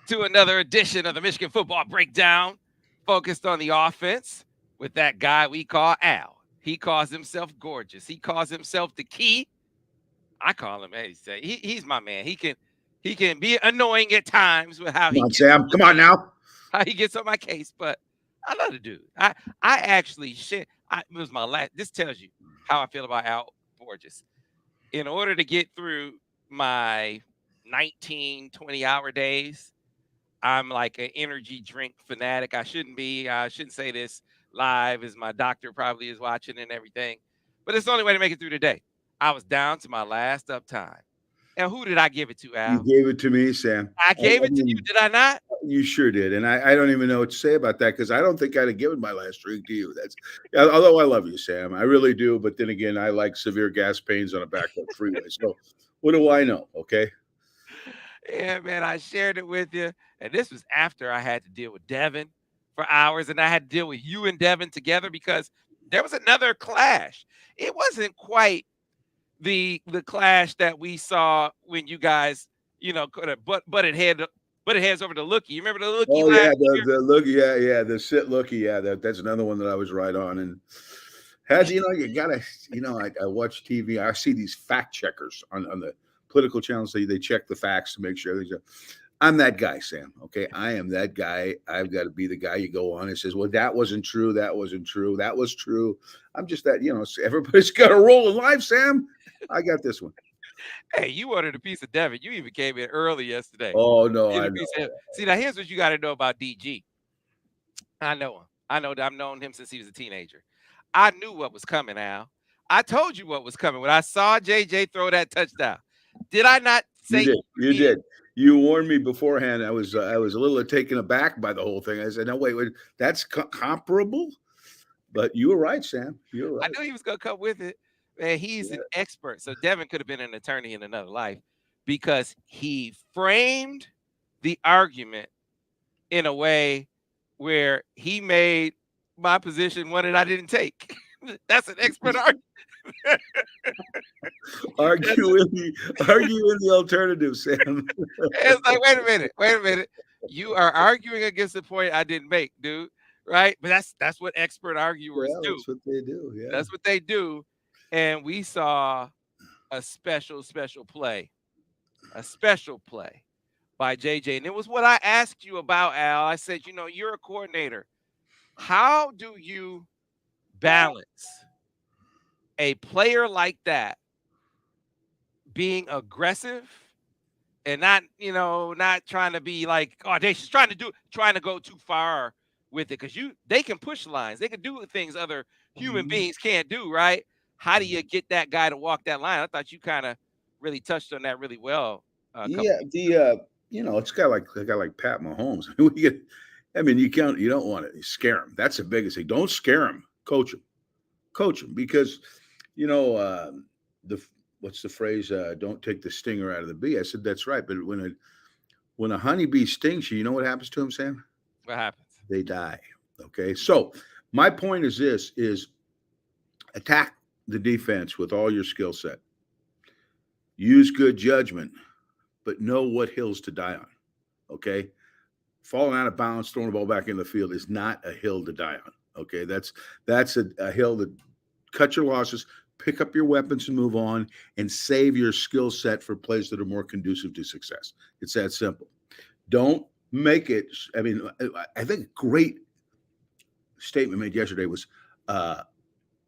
to another edition of the Michigan Football Breakdown, focused on the offense with that guy we call Al. He calls himself Gorgeous. He calls himself the Key. I call him. Hey, he's my man. He can be annoying at times with how Come he on, gets Sam. Come on now. how he gets on my case, but I love the dude. I actually shit. It was my last. This tells you how I feel about Al Borges. In order to get through my 19, 20-hour days, I'm like an energy drink fanatic. I shouldn't be. I shouldn't say this live, as my doctor probably is watching and everything. But it's the only way to make it through the day. I was down to my last up time. And who did I give it to, You Al? gave it to me, Sam. I gave I it to you. mean, Did I not? you sure did, and I don't even know what to say about that because I don't think I'd have given my last drink to you. That's although I love you, Sam, I really do. But then again, I like severe gas pains on a backwood freeway. So what do I know? Okay. Yeah, man, I shared it with you. And this was after I had to deal with Devin for hours, and I had to deal with you and Devin together because there was another clash. It wasn't quite the clash that we saw when you guys, could have butted heads over the lookie. You remember the lookie Oh yeah, last year? the look, yeah, the sit looky, yeah. That's another one that I was right on. And has you gotta I watch TV. I see these fact checkers on the political channels. They check the facts to make sure these. I'm that guy, Sam. Okay, I am that guy. I've got to be the guy you go on and says, "Well, that wasn't true. That wasn't true. That was true." I'm just that. Everybody's got a role in life, Sam. I got this one. Hey, you ordered a piece of Devin. You even came in early yesterday. Oh no, Get I a know. piece of him. See, now here's what you got to know about DG. I know him. I know that I've known him since he was a teenager. I knew what was coming, Al. I told you what was coming when I saw JJ throw that touchdown. Did I not You say did. You did. You warned me beforehand. I was a little taken aback by the whole thing. I said, "No, wait, that's comparable." But you were right, Sam. You were I right. knew he was gonna come with it. Man, he's Yeah. an expert. So Devin could have been an attorney in another life because he framed the argument in a way where he made my position one that I didn't take. That's an expert argument. That's Arguing the alternative, Sam. It's like, wait a minute. You are arguing against the point I didn't make, dude. Right? But that's what expert arguers Yeah, do. that's what they do. Yeah. That's what they do. And we saw a special play, a special play by JJ. And it was what I asked you about, Al. I said, you're a coordinator. How do you balance a player like that being aggressive and not trying to be like audacious, trying to go too far with it? Because they can push lines, they can do things other human Mhm. beings can't do, right? How do you get that guy to walk that line? I thought you kind of really touched on that really well a couple Yeah, weeks ago. it's a guy like Pat Mahomes. You don't want to scare him. That's the biggest thing. Don't scare him. Coach him because you know the what's the phrase? Don't take the stinger out of the bee. I said that's right. But when a honeybee stings you, you know what happens to him, Sam? What happens? They die. Okay, so my point is this: is attack the defense with all your skill set. Use good judgment, but know what hills to die on. Okay, falling out of bounds, throwing the ball back in the field is not a hill to die on. Okay, that's a hill that cut your losses, pick up your weapons and move on, and save your skill set for plays that are more conducive to success. It's that simple. Don't make it. I think a great statement made yesterday was,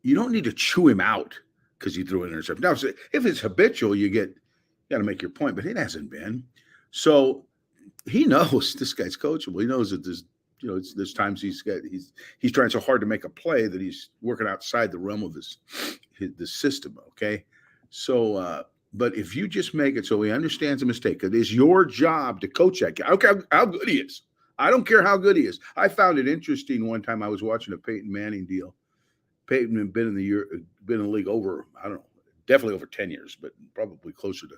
you don't need to chew him out because he threw an interception. Now, if it's habitual, you got to make your point, but it hasn't been. So he knows this guy's coachable. He knows that there's times he's trying so hard to make a play that he's working outside the realm of the system. Okay, so but if you just make it so he understands a mistake, it is your job to coach that guy. I don't care how good he is. I don't care how good he is. I found it interesting one time I was watching a Peyton Manning deal. Peyton had been in the league over, I don't know, definitely over 10 years, but probably closer to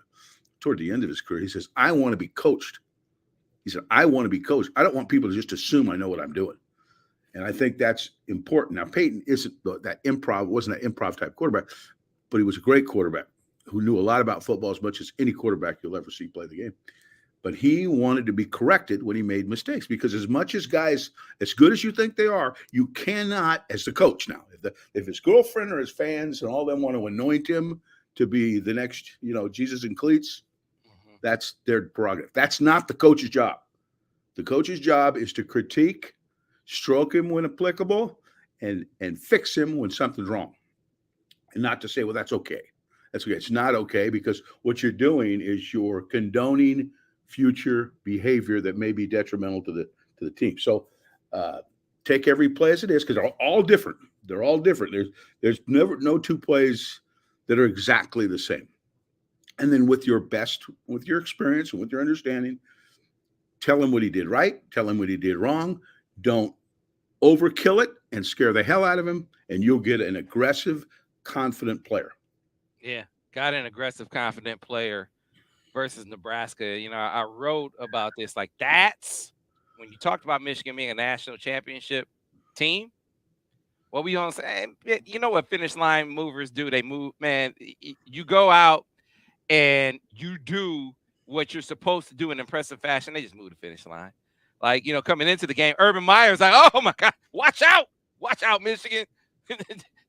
toward the end of his career. He says, I want to be coached. He said, I want to be coached. I don't want people to just assume I know what I'm doing. And I think that's important. Now, Peyton wasn't that improv type quarterback, but he was a great quarterback who knew a lot about football as much as any quarterback you'll ever see play the game. but he wanted to be corrected when he made mistakes, because as much as guys, as good as you think they are, you cannot, as the coach now, if his girlfriend or his fans and all them want to anoint him to be the next, Jesus in cleats, Mhm. that's their prerogative. That's not the coach's job. The coach's job is to critique, stroke him when applicable, and fix him when something's wrong, and not to say, well, that's okay. That's okay. It's not okay, because what you're doing is you're condoning future behavior that may be detrimental to the team. So uh, take every play as it is, because they're all different. They're all different. There's never no two plays that are exactly the same. And then with your experience and with your understanding, tell him what he did right, tell him what he did wrong. Don't overkill it and scare the hell out of him, and you'll get an aggressive, confident player. Yeah, got an aggressive, confident player versus Nebraska. I wrote about this. Like, that's when you talked about Michigan being a national championship team. What we gonna say? You know what finish line movers do? They move, man. You go out and you do what you're supposed to do in impressive fashion. They just move the finish line. Like, coming into the game, Urban Meyer's like, oh my God, watch out, Michigan.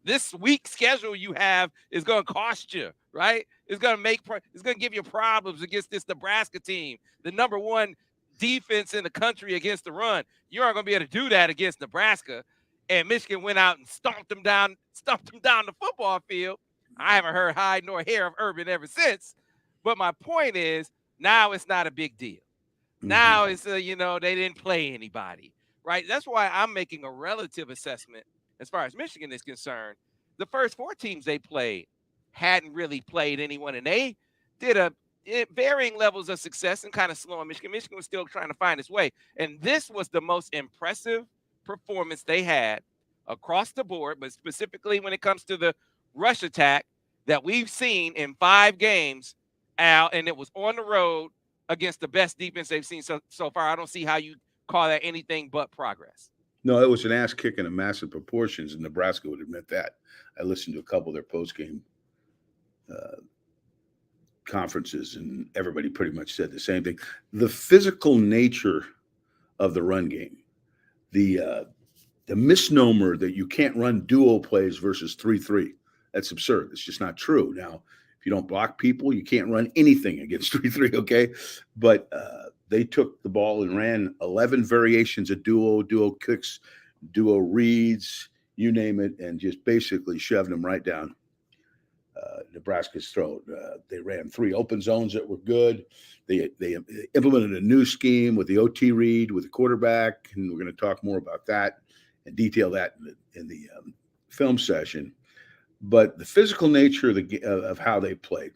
This week schedule you have is going to cost you, right? It's going to give you problems against this Nebraska team, the number one defense in the country against the run. You aren't going to be able to do that against Nebraska. And Michigan went out and stomped them down the football field. I haven't heard hide nor hair of Urban ever since. But my point is, now it's not a big deal. Now Mm-hmm. it's they didn't play anybody, right? That's why I'm making a relative assessment as far as Michigan is concerned. The first four teams they played hadn't really played anyone, and they did varying levels of success and kind of slowing Michigan. Michigan was still trying to find its way, and this was the most impressive performance they had across the board, but specifically when it comes to the rush attack that we've seen in 5 games, Al, and it was on the road against the best defense they've seen so far. I don't see how you call that anything but progress. No, it was an ass kicking of massive proportions, and Nebraska would admit that. I listened to a couple of their post game uh, conferences, and everybody pretty much said the same thing. The physical nature of the run game, the misnomer that you can't run duo plays versus 3-3. That's absurd. It's just not true. Now, if you don't block people, you can't run anything against 3-3, okay? But they took the ball and ran 11 variations of duo kicks, duo reads, you name it, and just basically shoved them right down Nebraska's throat. They ran 3 open zones that were good. They implemented a new scheme with the OT read with the quarterback, and we're going to talk more about that and detail that in the film session. But the physical nature of how they played.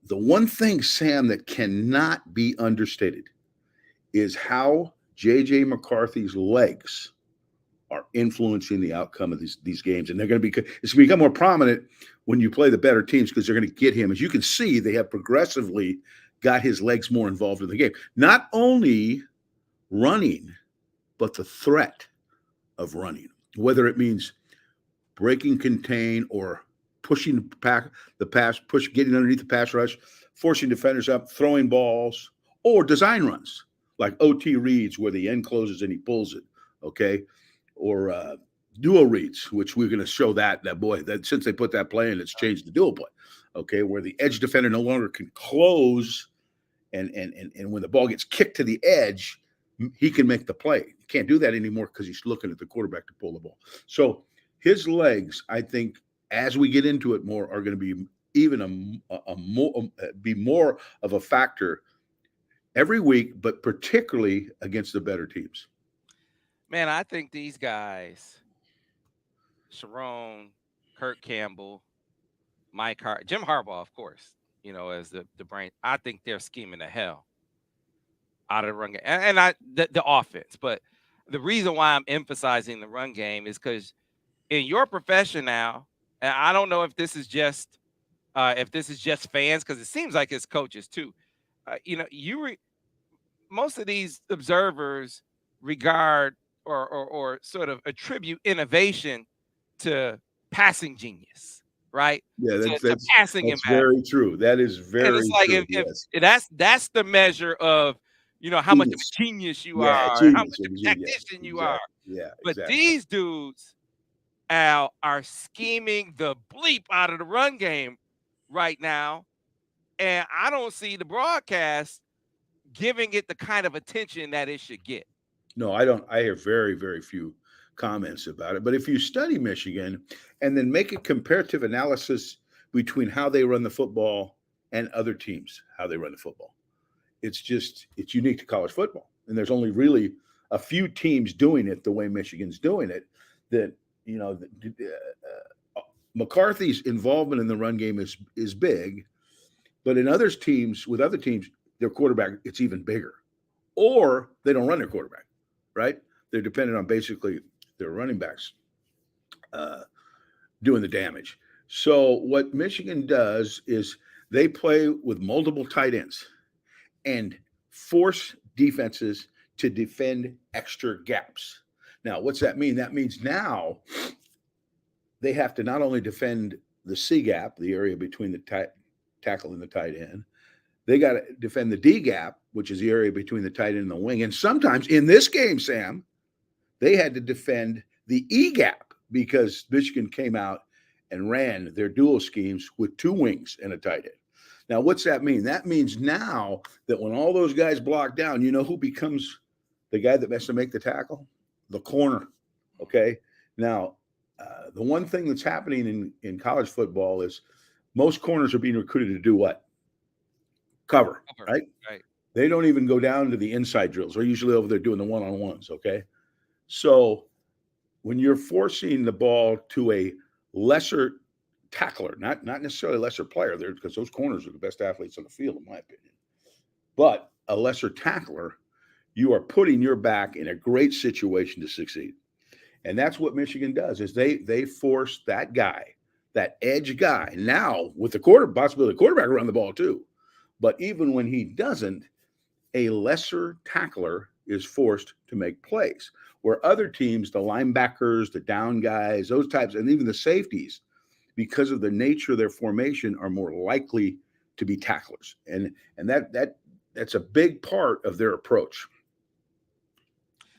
The one thing, Sam, that cannot be understated is how J.J. McCarthy's legs are influencing the outcome of these games. And it's going to become more prominent when you play the better teams, because they're going to get him. As you can see, they have progressively got his legs more involved in the game. Not only running, but the threat of running, whether it means breaking contain or pushing the pass, getting underneath the pass rush, forcing defenders up, throwing balls, or design runs like OT reads where the end closes and he pulls it, okay? Or duo reads, which we're going to show that boy, that since they put that play in, it's changed the dual play, okay? Where the edge defender no longer can close, and when the ball gets kicked to the edge, he can make the play. He can't do that anymore because he's looking at the quarterback to pull the ball. So his legs, I think, as we get into it more, are going to be even be more of a factor every week, but particularly against the better teams. Man, I think these guys, Sharon, Kurt Campbell, Jim Harbaugh, of course, as the brain. I think they're scheming the hell out of the run game, the offense. But the reason why I'm emphasizing the run game is because in your profession now, and I don't know if this is just fans, because it seems like it's coaches too. Most of these observers regard or sort of attribute innovation to passing genius, right? Yeah, To passing him that's back. very true. That is And it's very like true. if Yes. that's the measure of, how much of Genius. a genius you Yeah, are and how genius. much of a Yeah, tactician you are. exactly. Yeah, But exactly. these dudes, Al, are scheming the bleep out of the run game right now. And I don't see the broadcast giving it the kind of attention that it should get. No, I don't. I hear very, very few comments about it. But if you study Michigan and then make a comparative analysis between how they run the football and other teams, how they run the football, it's unique to college football. And there's only really a few teams doing it the way Michigan's doing it. That you know, McCarthy's involvement in the run game is big, but in other teams with other teams, their quarterback it's even bigger, or they don't run their quarterback, right? They're dependent on basically their running backs uh, doing the damage. So what Michigan does is they play with multiple tight ends and force defenses to defend extra gaps. Now, what's that mean? That means now they have to not only defend the C gap, the area between the tackle and the tight end, they got to defend the D gap, which is the area between the tight end and the wing. And sometimes in this game, Sam, they had to defend the E gap because Michigan came out and ran their dual schemes with two wings and a tight end. Now, what's that mean? That means now that when all those guys block down, you know who becomes the guy that has to make the tackle? The corner. Okay. Now, the one thing that's happening in college football is most corners are being recruited to do what? Cover, right? Right. They don't even go down to the inside drills. They're usually over there doing the one-on-ones, okay? So when you're forcing the ball to a lesser tackler, not necessarily a lesser player there, because those corners are the best athletes on the field, in my opinion, but a lesser tackler, you are putting your back in a great situation to succeed. And that's what Michigan does is they force that guy, that edge guy, now with the possibility the quarterback run the ball too. But even when he doesn't, a lesser tackler is forced to make plays. Where other teams, the linebackers, the down guys, those types, and even the safeties, because of the nature of their formation, are more likely to be tacklers. And that's a big part of their approach.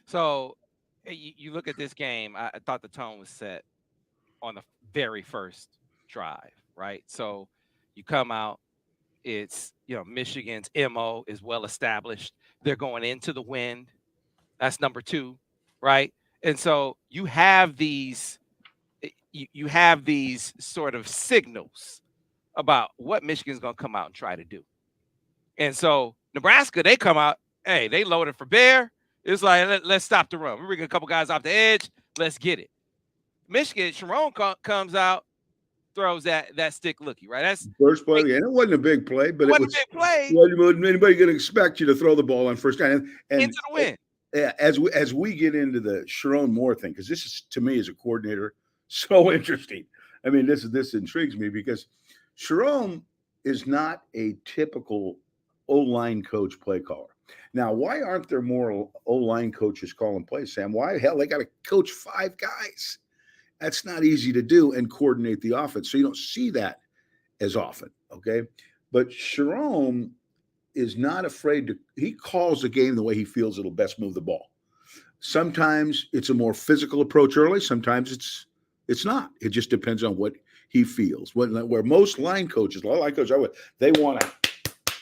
So you look at this game, I thought the tone was set on the very first drive, right? So you come out, it's, Michigan's MO is well established. They're going into the wind. That's number two, right? And so you have these sort of signals about what Michigan's going to come out and try to do. And so Nebraska, they come out, hey, they loaded for bear. It's like, let's stop the run. We bring a couple guys off the edge. Let's get it. Michigan, Sharon comes out, throws that stick looky, right? That's First play, and it wasn't a big play, but it it wasn't was. a big play Wasn't anybody going to expect you to throw the ball on first down? And into the wind. as we get into the Sharon Moore thing, because this is to me as a coordinator so interesting. I mean, this intrigues me because Sharon is not a typical O-line coach play caller. Now, why aren't there more O-line coaches calling plays, Sam? Why hell they got to coach 5 guys? That's not easy to do and coordinate the offense. So you don't see that as often. Okay. But Sharon is not afraid to, he calls the game the way he feels it'll best move the ball. Sometimes it's a more physical approach early. Sometimes it's not. It just depends on what he feels. Where most line coaches, a lot of line coaches, they want to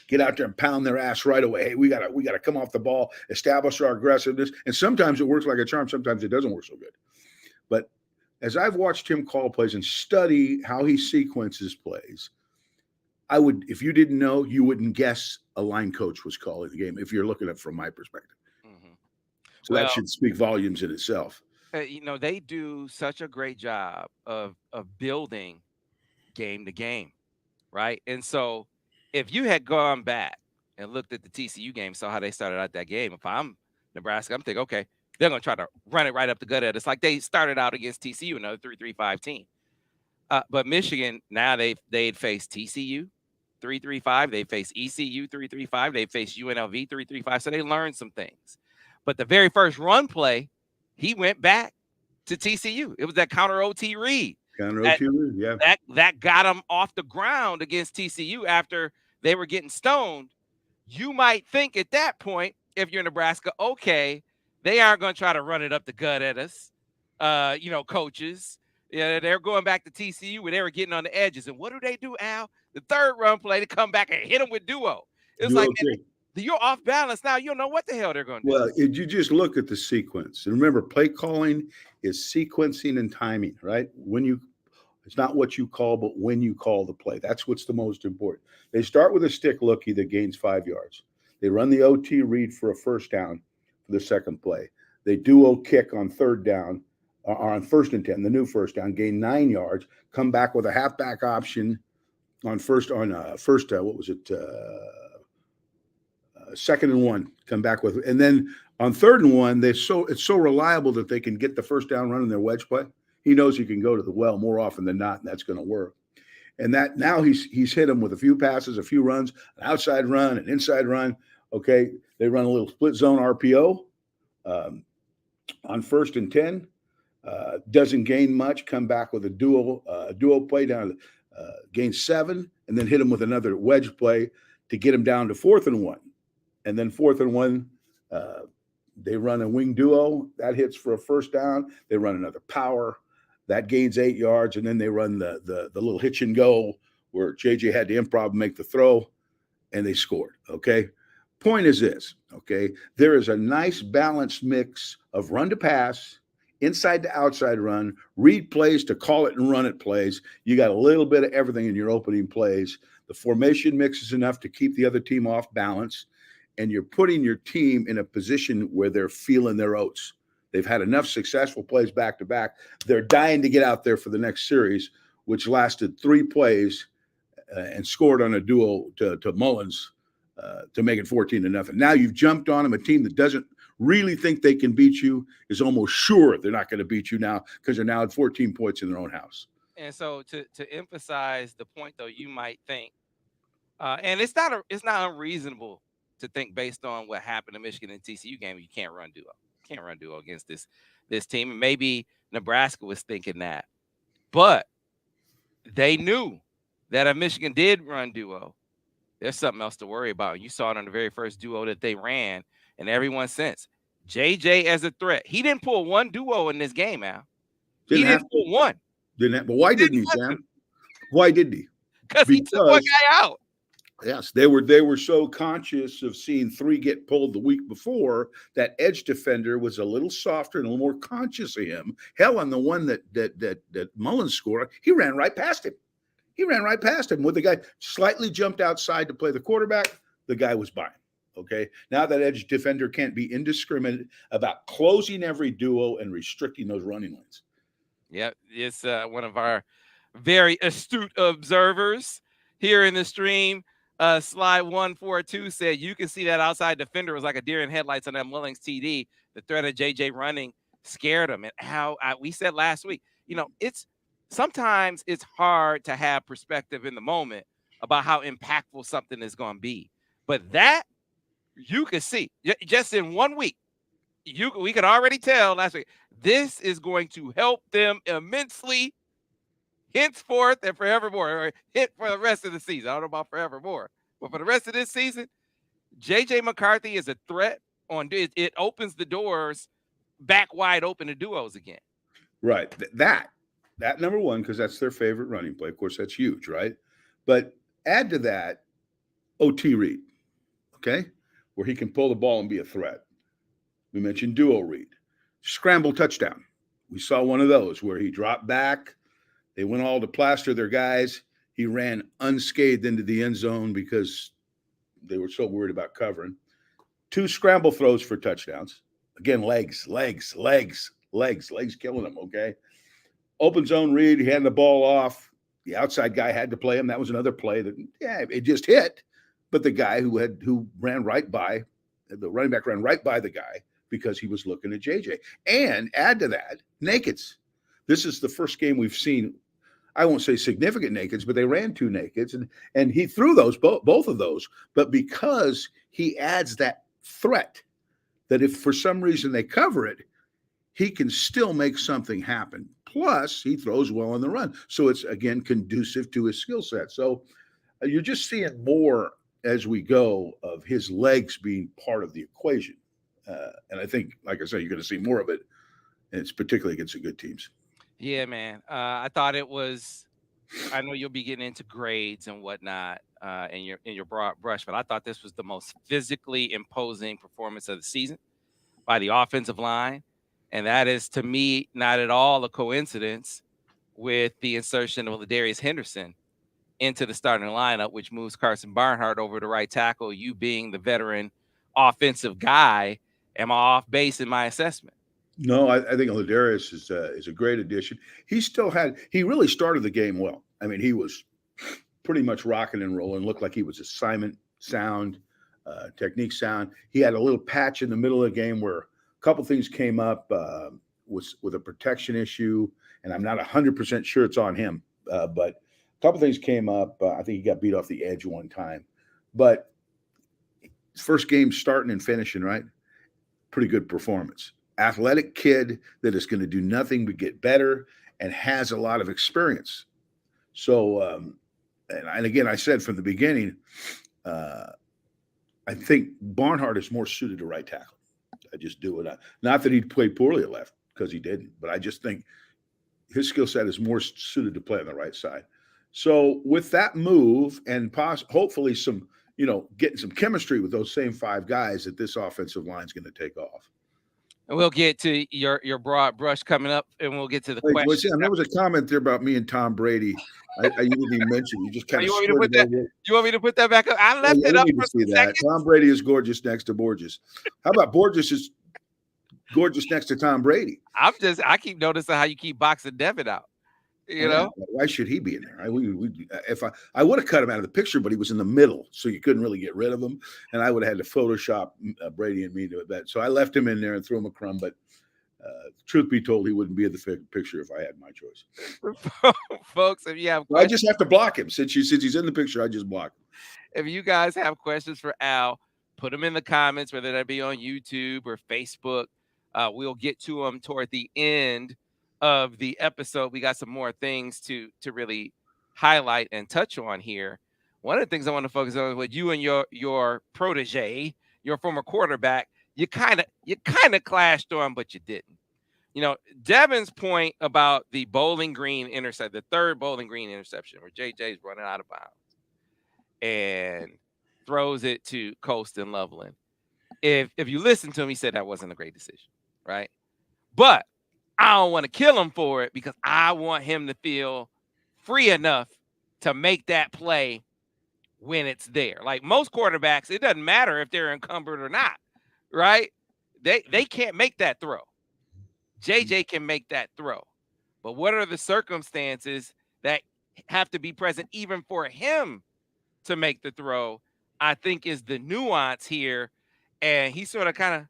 get out there and pound their ass right away. Hey, we gotta come off the ball, establish our aggressiveness. And sometimes it works like a charm. Sometimes it doesn't work so good. But as I've watched him call plays and study how he sequences plays, I would, if you didn't know, you wouldn't guess a line coach was calling the game if you're looking at it from my perspective. Mm-hmm. So that should speak volumes in itself. They do such a great job of building game to game, right? And so if you had gone back and looked at the TCU game, saw how they started out that game, if I'm Nebraska, I'm thinking, okay, they're going to try to run it right up the gut at us like they started out against TCU, another 3-3-5 team. But Michigan, now they'd face TCU 3-3-5. They face ECU 3-3-5. They face UNLV 3-3-5. So they learned some things. But the very first run play, he went back to TCU. It was that counter OT read. Counter That OT read, yeah. that got them off the ground against TCU after they were getting stoned. You might think at that point, if you're Nebraska, okay, they aren't going to try to run it up the gut at us. Coaches, yeah, they're going back to TCU where they were getting on the edges. And what do, Al? The third run play to come back and hit them with duo. It was Do like, okay. man, you're off balance now. You don't know what the hell they're going to do. Well, you just look at the sequence. And remember, play calling is sequencing and timing, right? It's not what you call, but when you call the play. That's what's the most important. They start with a stick lookie that gains 5 yards. They run the OT read for a first down for the second play. They duo kick on third down, or on 1st and 10, the new first down, gain 9 yards, come back with a halfback option on second and 1, come back with, and then on 3rd and 1, it's so reliable that they can get the first down run in their wedge play. He knows he can go to the well more often than not, and that's going to work. And that now he's hit him with a few passes, a few runs, an outside run, an inside run. Okay, they run a little split zone RPO on 1st and 10. Doesn't gain much. Come back with a duo play down, gain 7, and then hit him with another wedge play to get him down to 4th and 1. And then 4th and 1, they run a wing duo that hits for a first down. They run another power that gains 8 yards, and then they run the little hitch and go where JJ had to improv and make the throw, and they scored. Okay, point is this. Okay, there is a nice balanced mix of run to pass, inside to outside run, read plays to call it and run it plays. You got a little bit of everything in your opening plays. The formation mix is enough to keep the other team off balance, and you're putting your team in a position where they're feeling their oats. They've had enough successful plays back to back. They're dying to get out there for the next series, which lasted 3 plays and scored on a duo to Mullins to make it 14-0. Now you've jumped on them. A team that doesn't really think they can beat you is almost sure they're not going to beat you now because they're now at 14 points in their own house. And so to emphasize the point, though, you might think, and it's not unreasonable to think based on what happened in Michigan and TCU game, you can't run duo. Can't run duo against this team. And maybe Nebraska was thinking that. But they knew that if Michigan did run duo, there's something else to worry about. You saw it on the very first duo that they ran, and everyone since. JJ as a threat. He didn't pull one duo in this game, Al. He didn't pull one. But why didn't he, Sam? Why did he? Because he took one guy out. Yes, they were so conscious of seeing 3 get pulled the week before that edge defender was a little softer and a little more conscious of him. Hell, on the one that Mullins scored, he ran right past him. When the guy slightly jumped outside to play the quarterback, the guy was by him. Okay, now that edge defender can't be indiscriminate about closing every duo and restricting those running lanes. Yeah, it's one of our very astute observers here in the stream. Slide 142 said you can see that outside defender was like a deer in headlights on that Mullins TD. The threat of JJ running scared him. And how we said last week, sometimes it's hard to have perspective in the moment about how impactful something is going to be. But that you could see just in 1 week. We could already tell last week this is going to help them immensely. Henceforth and forevermore, or hit for the rest of the season. I don't know about forevermore, but for the rest of this season, JJ McCarthy is a threat on it opens the doors back wide open to duos again. Right. That number one, because that's their favorite running play. Of course, that's huge, right? But add to that OT read, okay, where he can pull the ball and be a threat. We mentioned duo read. Scramble touchdown. We saw one of those where he dropped back. They went all to plaster their guys. He ran unscathed into the end zone because they were so worried about covering. 2 scramble throws for touchdowns. Again, legs killing him, okay? Open zone read, he handed the ball off. The outside guy had to play him. That was another play that, it just hit. But the guy who ran right by, the running back ran right by the guy because he was looking at JJ. And add to that, nakeds. This is the first game we've seen, I won't say significant nakeds, but they ran 2 nakeds, and he threw those, both of those. But because he adds that threat, that if for some reason they cover it, he can still make something happen. Plus, he throws well on the run. So it's, again, conducive to his skill set. So you're just seeing more as we go of his legs being part of the equation. And I think, like I said, you're going to see more of it, and it's particularly against the good teams. Yeah, man. I thought it was. I know you'll be getting into grades and whatnot in your broad brush, but I thought this was the most physically imposing performance of the season by the offensive line, and that is to me not at all a coincidence with the insertion of Ladarius Henderson into the starting lineup, which moves Carson Barnhart over to right tackle. You being the veteran offensive guy, am I off base in my assessment? No, I think Ladarius is a great addition. He really started the game well. I mean, he was pretty much rocking and rolling. Looked like he was assignment sound, technique sound. He had a little patch in the middle of the game where a couple things came up with a protection issue, and I'm not 100% sure it's on him, but a couple things came up. I think he got beat off the edge one time, but first game starting and finishing right, pretty good performance. Athletic kid that is going to do nothing but get better and has a lot of experience. So, and again, I said from the beginning, I think Barnhart is more suited to right tackle. I just do it. Not that he played poorly at left, because he didn't, but I just think his skill set is more suited to play on the right side. So with that move and hopefully some, getting some chemistry with those same five guys, that this offensive line is going to take off. And we'll get to your broad brush coming up, and we'll get to the Wait, question. there was a comment there about me and Tom Brady. You didn't even mention. You just kind of You want me to put that? over. You want me to put that back up? I left I it up need for to see some that. seconds. Tom Brady is gorgeous next to Borges. How about Borges is gorgeous next to Tom Brady? I keep noticing how you keep boxing Devin out. You know, why should he be in there? I would have cut him out of the picture, but he was in the middle, so you couldn't really get rid of him, and I would have had to Photoshop Brady and me to that. So I left him in there and threw him a crumb. But truth be told, he wouldn't be in the picture if I had my choice. Folks, if you have I just have to block him since he's in the picture. I just block him. If you guys have questions for Al, put them in the comments, whether that be on YouTube or Facebook. We'll get to them toward the end of the episode. We got some more things to really highlight and touch on here. One of the things I want to focus on is with you and your protege, your former quarterback. You kind of clashed on, but you didn't. Devin's point about the Bowling Green intercept, the third Bowling Green interception, where JJ's running out of bounds and throws it to Colston Loveland. If you listen to him, he said that wasn't a great decision, right? But I don't want to kill him for it, because I want him to feel free enough to make that play when it's there. Like most quarterbacks, it doesn't matter if they're encumbered or not, right? They can't make that throw. JJ can make that throw. But what are the circumstances that have to be present even for him to make the throw, I think, is the nuance here. And he sort of kind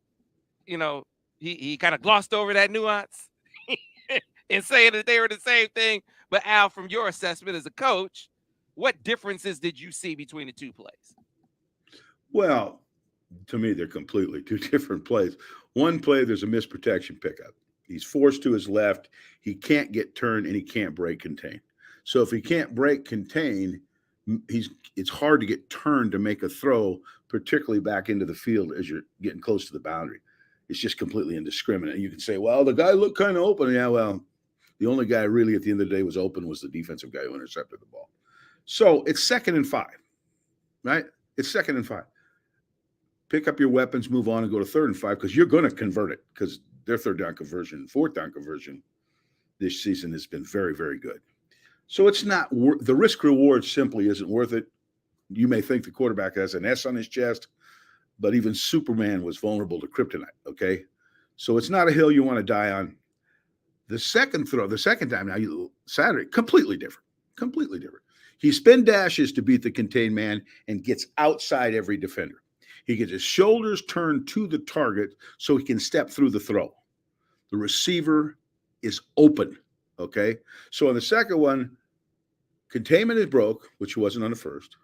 of, he kind of glossed over that nuance and saying that they were the same thing. But Al, from your assessment as a coach, what differences did you see between the two plays? Well, to me, they're completely two different plays. One play, there's a missed protection pickup. He's forced to his left. He can't get turned, and he can't break contain. So if he can't break contain, it's hard to get turned to make a throw, particularly back into the field as you're getting close to the boundary. It's just completely indiscriminate. You can say, well, the guy looked kind of open. Yeah, well, the only guy really at the end of the day was open was the defensive guy who intercepted the ball. So it's 2nd and 5, right? It's 2nd and 5. Pick up your weapons, move on, and go to 3rd and 5, because you're going to convert it, because their 3rd down conversion, 4th down conversion this season has been very, very good. So it's not the risk reward simply isn't worth it. You may think the quarterback has an S on his chest, but even Superman was vulnerable to kryptonite. Okay. So it's not a hill you want to die on. The second time now, Saturday, completely different. He spin dashes to beat the contained man and gets outside every defender. He gets his shoulders turned to the target so he can step through the throw. The receiver is open, okay? So on the second one, containment is broke, which wasn't on the first.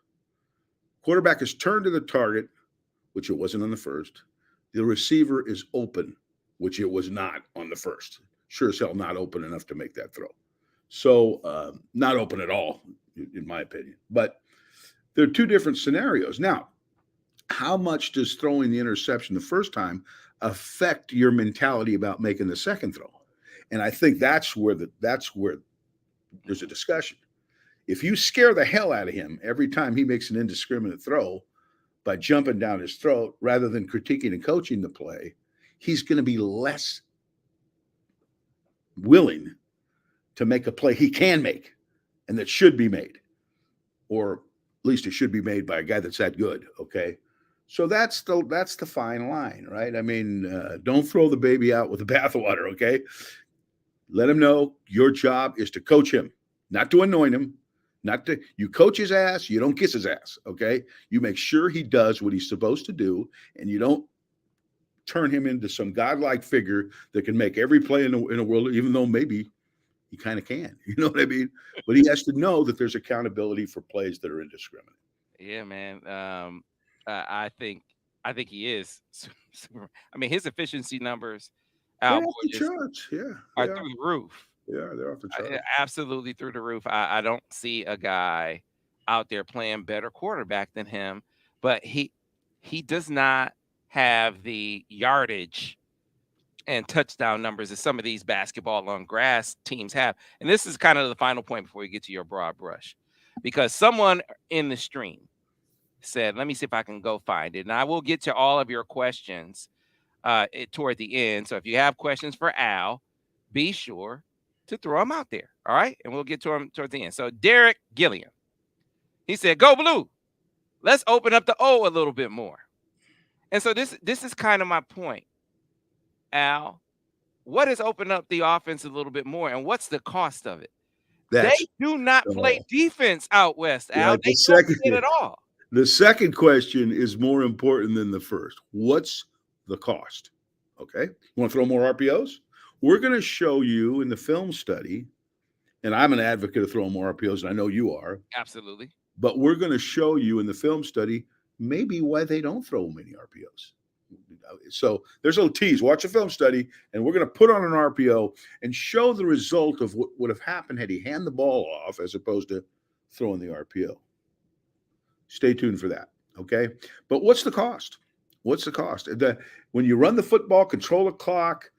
Quarterback is turned to the target, which it wasn't on the first. The receiver is open, which it was not on the first. sure as hell not open enough to make that throw. So not open at all, in my opinion. But there are two different scenarios. Now, how much does throwing the interception the first time affect your mentality about making the second throw? And I think that's where there's a discussion. If you scare the hell out of him every time he makes an indiscriminate throw by jumping down his throat rather than critiquing and coaching the play, he's going to be less willing to make a play he can make and that should be made, or at least it should be made by a guy that's that good. Okay. So that's the fine line, right? I mean, don't throw the baby out with the bathwater. Okay. Let him know your job is to coach him, not to anoint him, you coach his ass, you don't kiss his ass. Okay. You make sure he does what he's supposed to do, and you don't turn him into some godlike figure that can make every play in the world, even though maybe he kind of can. You know what I mean? But he has to know that there's accountability for plays that are indiscriminate. Yeah, man. I think he is. I mean, his efficiency numbers, They're Al off the Borges, charts. Yeah, are they are. through the roof. Yeah, they're off the charts. Absolutely through the roof. I don't see a guy out there playing better quarterback than him, but he does not have the yardage and touchdown numbers that some of these basketball on grass teams have. And this is kind of the final point before we get to your broad brush, because someone in the stream said, let me see if I can go find it. And I will get to all of your questions toward the end. So if you have questions for Al, be sure to throw them out there. All right. And we'll get to them towards the end. So Derek Gilliam, he said, go blue. Let's open up the O a little bit more. And so this is kind of my point, Al. What is open up the offense a little bit more, and what's the cost of it? They do not play defense out west, Al. They don't play it at all. The second question is more important than the first. What's the cost? Okay. You want to throw more RPOs? We're going to show you in the film study, and I'm an advocate of throwing more RPOs, and I know you are. Absolutely. But we're going to show you in the film study maybe why they don't throw many RPOs. So there's a little tease. Watch a film study, and we're going to put on an RPO and show the result of what would have happened had he handed the ball off as opposed to throwing the RPO. Stay tuned for that, okay? But what's the cost? What's the cost? When you run the football, control the clock,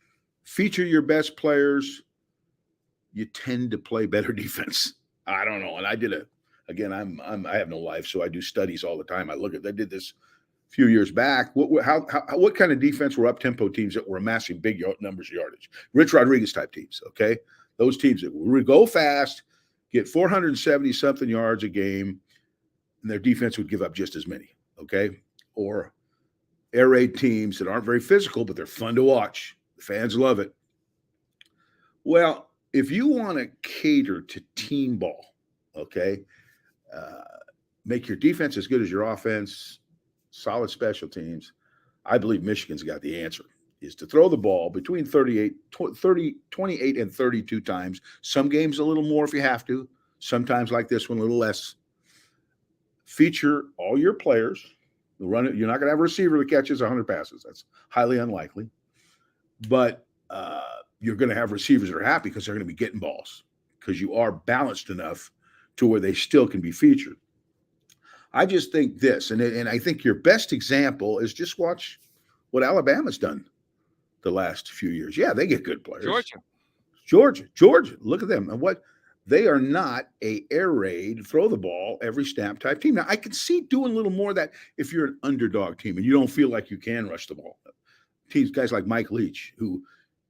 feature your best players, you tend to play better defense. I don't know. And I did I have no life, so I do studies all the time. I did this a few years back. What kind of defense were up-tempo teams that were amassing big numbers of yardage? Rich Rodriguez type teams, okay? Those teams that would go fast, get 470-something yards a game, and their defense would give up just as many, okay? Or air raid teams that aren't very physical, but they're fun to watch. The fans love it. Well, if you want to cater to team ball, okay, make your defense as good as your offense, solid special teams, I believe Michigan's got the answer, is to throw the ball between 28 and 32 times. Some games a little more if you have to. Sometimes like this one, a little less. Feature all your players. Run it. You're not going to have a receiver that catches 100 passes. That's highly unlikely. But you're going to have receivers that are happy because they're going to be getting balls because you are balanced enough to where they still can be featured. I just think this, and I think your best example is just watch what Alabama's done the last few years. Yeah, they get good players. Georgia. Look at them. And what they are not a air raid, throw the ball every snap type team. Now, I can see doing a little more of that if you're an underdog team and you don't feel like you can rush the ball. Teams, guys like Mike Leach,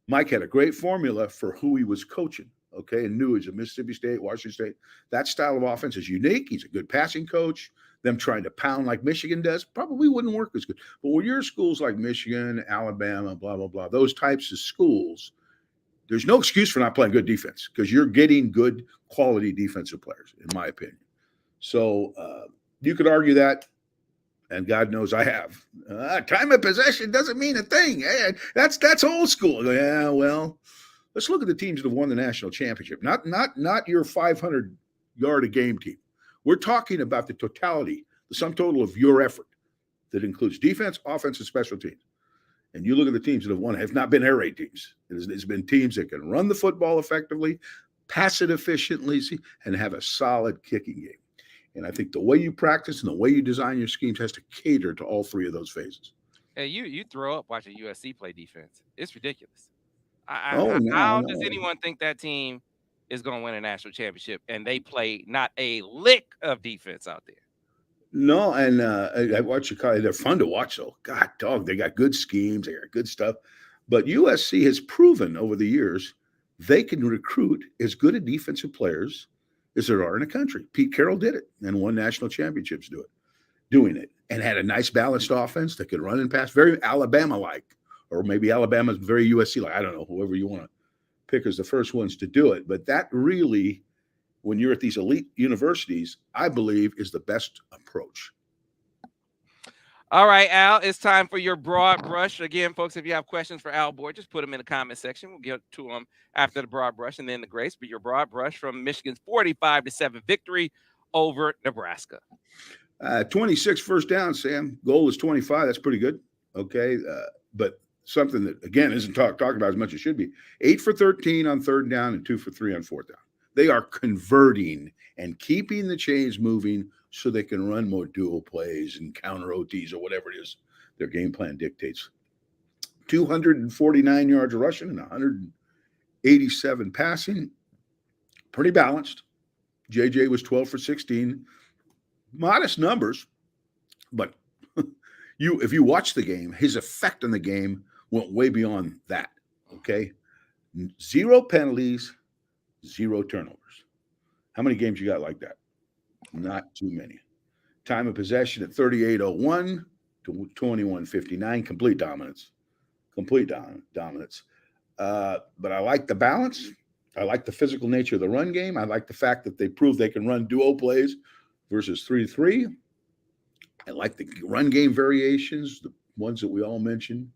Mike had a great formula for who he was coaching, okay, and knew he's a Mississippi State, Washington State. That style of offense is unique. He's a good passing coach. Them trying to pound like Michigan does probably wouldn't work as good. But when you're schools like Michigan, Alabama, blah, blah, blah, those types of schools, there's no excuse for not playing good defense because you're getting good quality defensive players, in my opinion. So you could argue that, and God knows I have. Time of possession doesn't mean a thing. Hey, that's old school. Yeah, well, let's look at the teams that have won the national championship. Not your 500-yard a game team. We're talking about the totality, the sum total of your effort that includes defense, offense, and special teams. And you look at the teams that have won, have not been air raid teams. It's been teams that can run the football effectively, pass it efficiently, and have a solid kicking game. And I think the way you practice and the way you design your schemes has to cater to all three of those phases. Hey, you throw up watching USC play defense. It's ridiculous. Oh, no, How does no. anyone think that team is going to win a national championship and they play not a lick of defense out there? No, and I watch Chicago. They're fun to watch, though. God, dog, they got good schemes, they got good stuff. But USC has proven over the years they can recruit as good a defensive players as there are in the country. Pete Carroll did it and won national championships doing it, and had a nice balanced offense that could run and pass, very Alabama-like, or maybe Alabama's very USC-like. I don't know, whoever you want to pick as the first ones to do it. But that really, when you're at these elite universities, I believe is the best approach. All right, Al, it's time for your broad brush. Again, folks, if you have questions for Al Borges, put them in the comment section. We'll get to them after the broad brush and then the grace. But your broad brush from Michigan's 45-7 victory over Nebraska. 26 first down, Sam. Goal is 25. That's pretty good. Okay. But something that, again, isn't talked about as much as it should be. 8 for 13 on third down and 2 for 3 on fourth down. They are converting and keeping the chains moving so they can run more dual plays and counter OTs or whatever it is their game plan dictates. 249 yards rushing and 187 passing. Pretty balanced. JJ was 12 for 16. Modest numbers, but if you watch the game, his effect on the game went way beyond that. Okay. 0 penalties, 0 turnovers. How many games you got like that? Not too many. Time of possession at 38:01 to 21:59. Complete dominance. But I like the balance. I like the physical nature of the run game. I like the fact that they prove they can run duo plays versus 3-3. I like the run game variations, the ones that we all mentioned.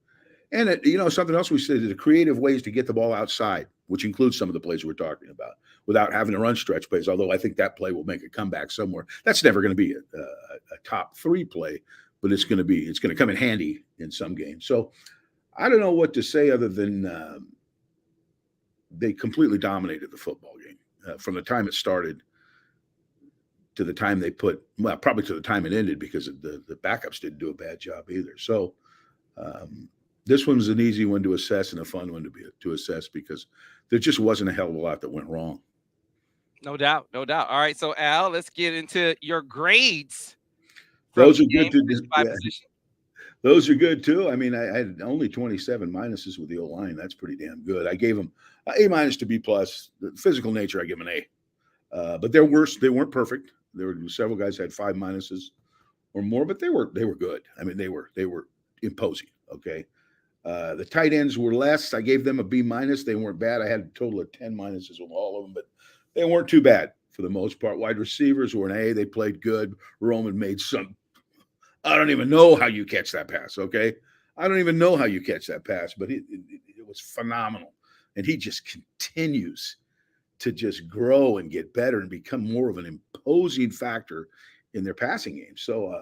And, something else we said, the creative ways to get the ball outside, which includes some of the plays we're talking about, without having to run stretch plays, although I think that play will make a comeback somewhere. That's never going to be a top 3 play, but it's going to come in handy in some games. So I don't know what to say other than they completely dominated the football game from the time it started to the time probably to the time it ended, because the backups didn't do a bad job either. So this one's an easy one to assess and a fun one to assess, because there just wasn't a hell of a lot that went wrong. No doubt. All right, so Al, let's get into your grades. Those are good Those are good too. I mean, I had only 27 minuses with the O-line. That's pretty damn good. I gave them A- to B+. The physical nature, I give them an A. But they're worse. They weren't perfect. There were several guys had 5 minuses or more, but they were good. I mean, they were imposing. Okay. The tight ends were less. I gave them a B-. They weren't bad. I had a total of 10 minuses with all of them, but they weren't too bad for the most part. Wide receivers were an A. They played good. Roman made some. I don't even know how you catch that pass. Okay. I don't even know how you catch that pass, but it was phenomenal. And he just continues to just grow and get better and become more of an imposing factor in their passing game. So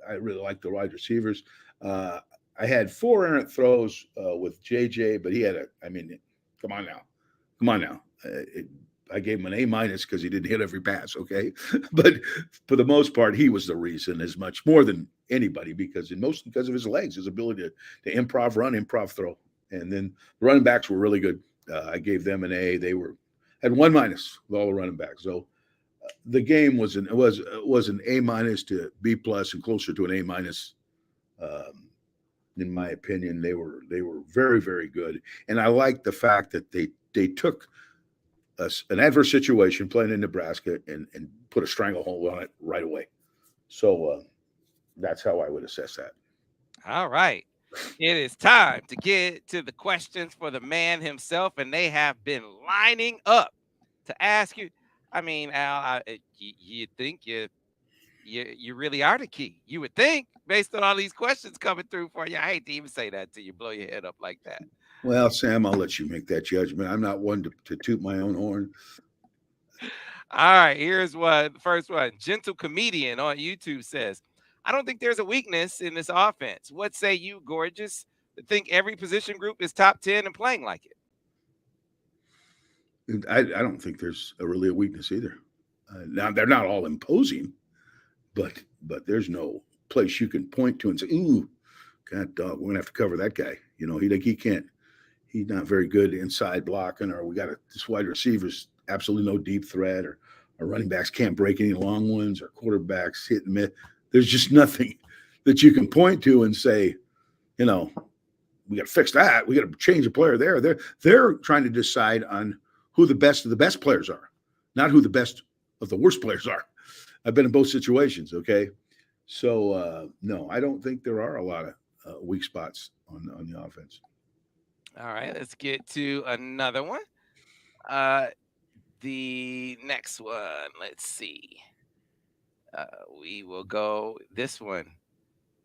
I really like the wide receivers. I had 4 errant throws with JJ, but he had come on now. I gave him an A- because he didn't hit every pass. Okay. But for the most part, he was the reason as much more than anybody, because of his legs, his ability to improv run, improv throw. And then the running backs were really good. I gave them an A. They had 1- with all the running backs. So the game was an A- to B+ and closer to an A-. In my opinion, they were very, very good. And I like the fact that they took an adverse situation playing in Nebraska and put a stranglehold on it right away. So that's how I would assess that. All right. It is time to get to the questions for the man himself, and they have been lining up to ask you. I mean, Al, you think you really are the key. You would think, based on all these questions coming through for you. I hate to even say that to you, blow your head up like that. Well, Sam, I'll let you make that judgment. I'm not one to toot my own horn. All right, here's one. The first one. Gentle Comedian on YouTube says, I don't think there's a weakness in this offense. What say you, Gorgeous? I think every position group is top 10 and playing like it. I don't think there's really a weakness either. Now they're not all imposing, but there's no place you can point to and say, "Ooh, God, dog, we're gonna have to cover that guy." He can't. He's not very good inside blocking, or we got this wide receivers absolutely no deep threat, or our running backs can't break any long ones, or quarterbacks hit and miss. There's just nothing that you can point to and say, we got to fix that. We got to change a player there. They're trying to decide on who the best of the best players are, not who the best of the worst players are. I've been in both situations. Okay, so no, I don't think there are a lot of weak spots on the offense. All right, let's get to another one. The next one, let's see. We will go this one.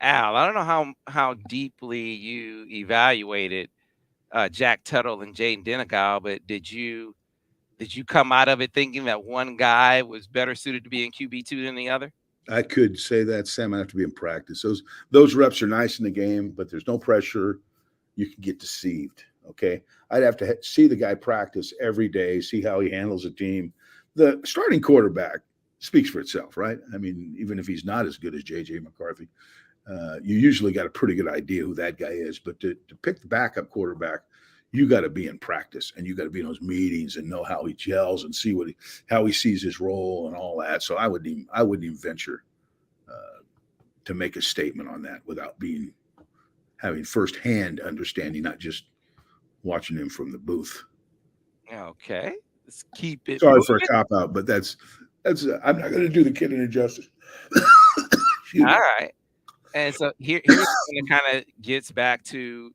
Al, I don't know how deeply you evaluated Jack Tuttle and Jaden Denegal, but did you come out of it thinking that one guy was better suited to be in QB2 than the other? I could say that, Sam. I have to be in practice. Those reps are nice in the game, but there's no pressure. You can get deceived. Okay, I'd have to see the guy practice every day, see how he handles a team. The starting quarterback speaks for itself, right? I mean, even if he's not as good as J.J. McCarthy, you usually got a pretty good idea who that guy is. But to pick the backup quarterback, you got to be in practice and you got to be in those meetings and know how he gels and see how he sees his role and all that. So I wouldn't even venture to make a statement on that without having firsthand understanding, not just watching him from the booth. Okay, let's keep it. Sorry moving. for a cop out, but that's I'm not going to do the kid an injustice. All right. And so here's when it kind of gets back to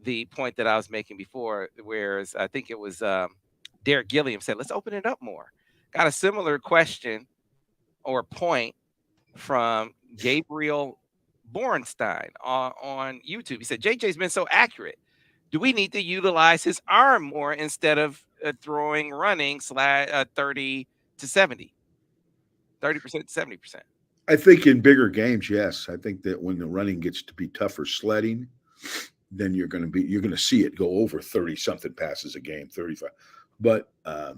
the point that I was making before, whereas I think it was Derek Gilliam said, let's open it up more. Got a similar question or point from Gabriel Bornstein on YouTube. He said, JJ's been so accurate. Do we need to utilize his arm more instead of running 30 to 70, 30% to 70%? I think in bigger games, yes. I think that when the running gets to be tougher sledding, then you're going to see it go over 30 something passes a game, 35. But I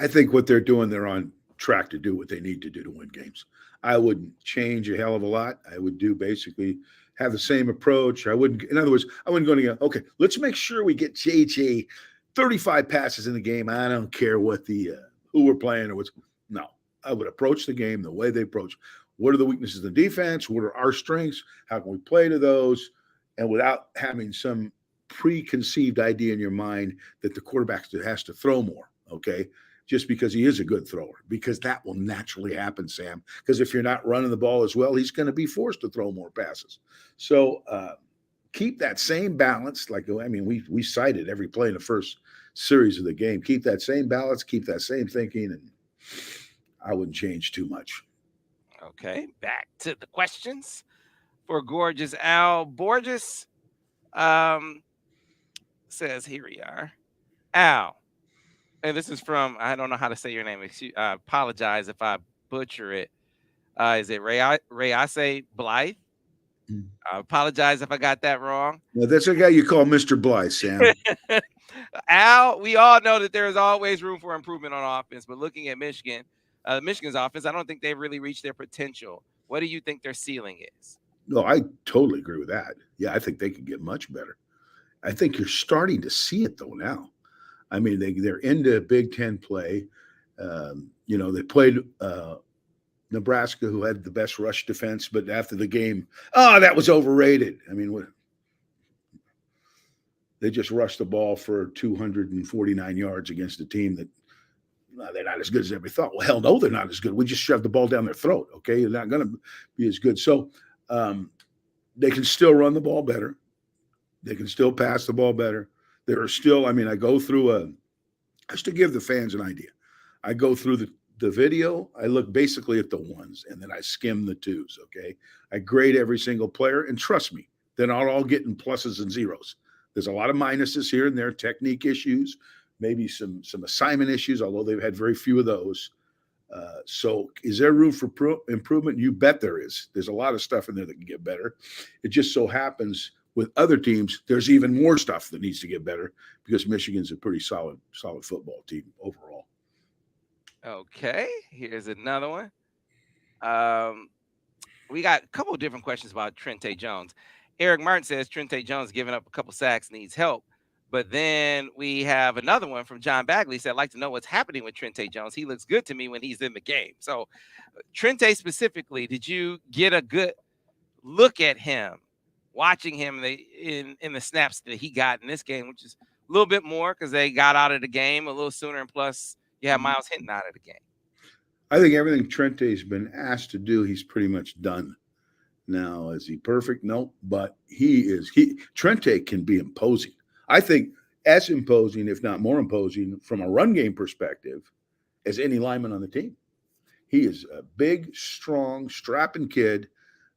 think what they're doing, they're on track to do what they need to do to win games. I wouldn't change a hell of a lot. I would basically have the same approach. In other words, I wouldn't go to okay, let's make sure we get JJ 35 passes in the game. I don't care what who we're playing or what's. No, I would approach the game the way they approach. What are the weaknesses of the defense? What are our strengths? How can we play to those? And without having some preconceived idea in your mind that the quarterback has to throw more, okay? Just because he is a good thrower, because that will naturally happen, Sam. Because if you're not running the ball as well, he's going to be forced to throw more passes. So keep that same balance. We cited every play in the first series of the game. Keep that same balance, keep that same thinking, and I wouldn't change too much. Okay, back to the questions for Gorgeous Al. Borges says, here we are. Al, and this is from, I don't know how to say your name. I apologize if I butcher it. Is it Rayase Blythe? I apologize if I got that wrong. Now, that's a guy you call Mr. Blythe, Sam. Al, we all know that there is always room for improvement on offense, but looking at Michigan's offense, I don't think they've really reached their potential. What do you think their ceiling is? No, I totally agree with that. Yeah, I think they could get much better. I think you're starting to see it, though, now. I mean, they're into Big Ten play. They played Nebraska, who had the best rush defense, but after the game, that was overrated. I mean, they just rushed the ball for 249 yards against a team that they're not as good as everybody thought. Well, hell no, they're not as good. We just shoved the ball down their throat, okay? They're not going to be as good. So they can still run the ball better. They can still pass the ball better. There are still, I go through just to give the fans an idea, I go through the video, I look basically at the ones, and then I skim the twos, okay? I grade every single player, and trust me, they're not all getting pluses and zeros. There's a lot of minuses here and there, technique issues, maybe some assignment issues, although they've had very few of those. So is there room for improvement? You bet there is. There's a lot of stuff in there that can get better. It just so happens with other teams, there's even more stuff that needs to get better because Michigan's a pretty solid football team overall. Okay, here's another one. Um, we got a couple of different questions about Trente Jones. Eric Martin says Trente Jones giving up a couple sacks needs help. But then we have another one from John Bagley said, I'd like to know what's happening with Trente Jones. He looks good to me when he's in the game. So Trente specifically, did you get a good look at him, watching him in the snaps that he got in this game, which is a little bit more because they got out of the game a little sooner, and plus you have Miles Hinton out of the game. I think everything Trente's been asked to do, he's pretty much done. Now, is he perfect? No, but Trente can be imposing. I think as imposing, if not more imposing, from a run game perspective, as any lineman on the team. He is a big, strong, strapping kid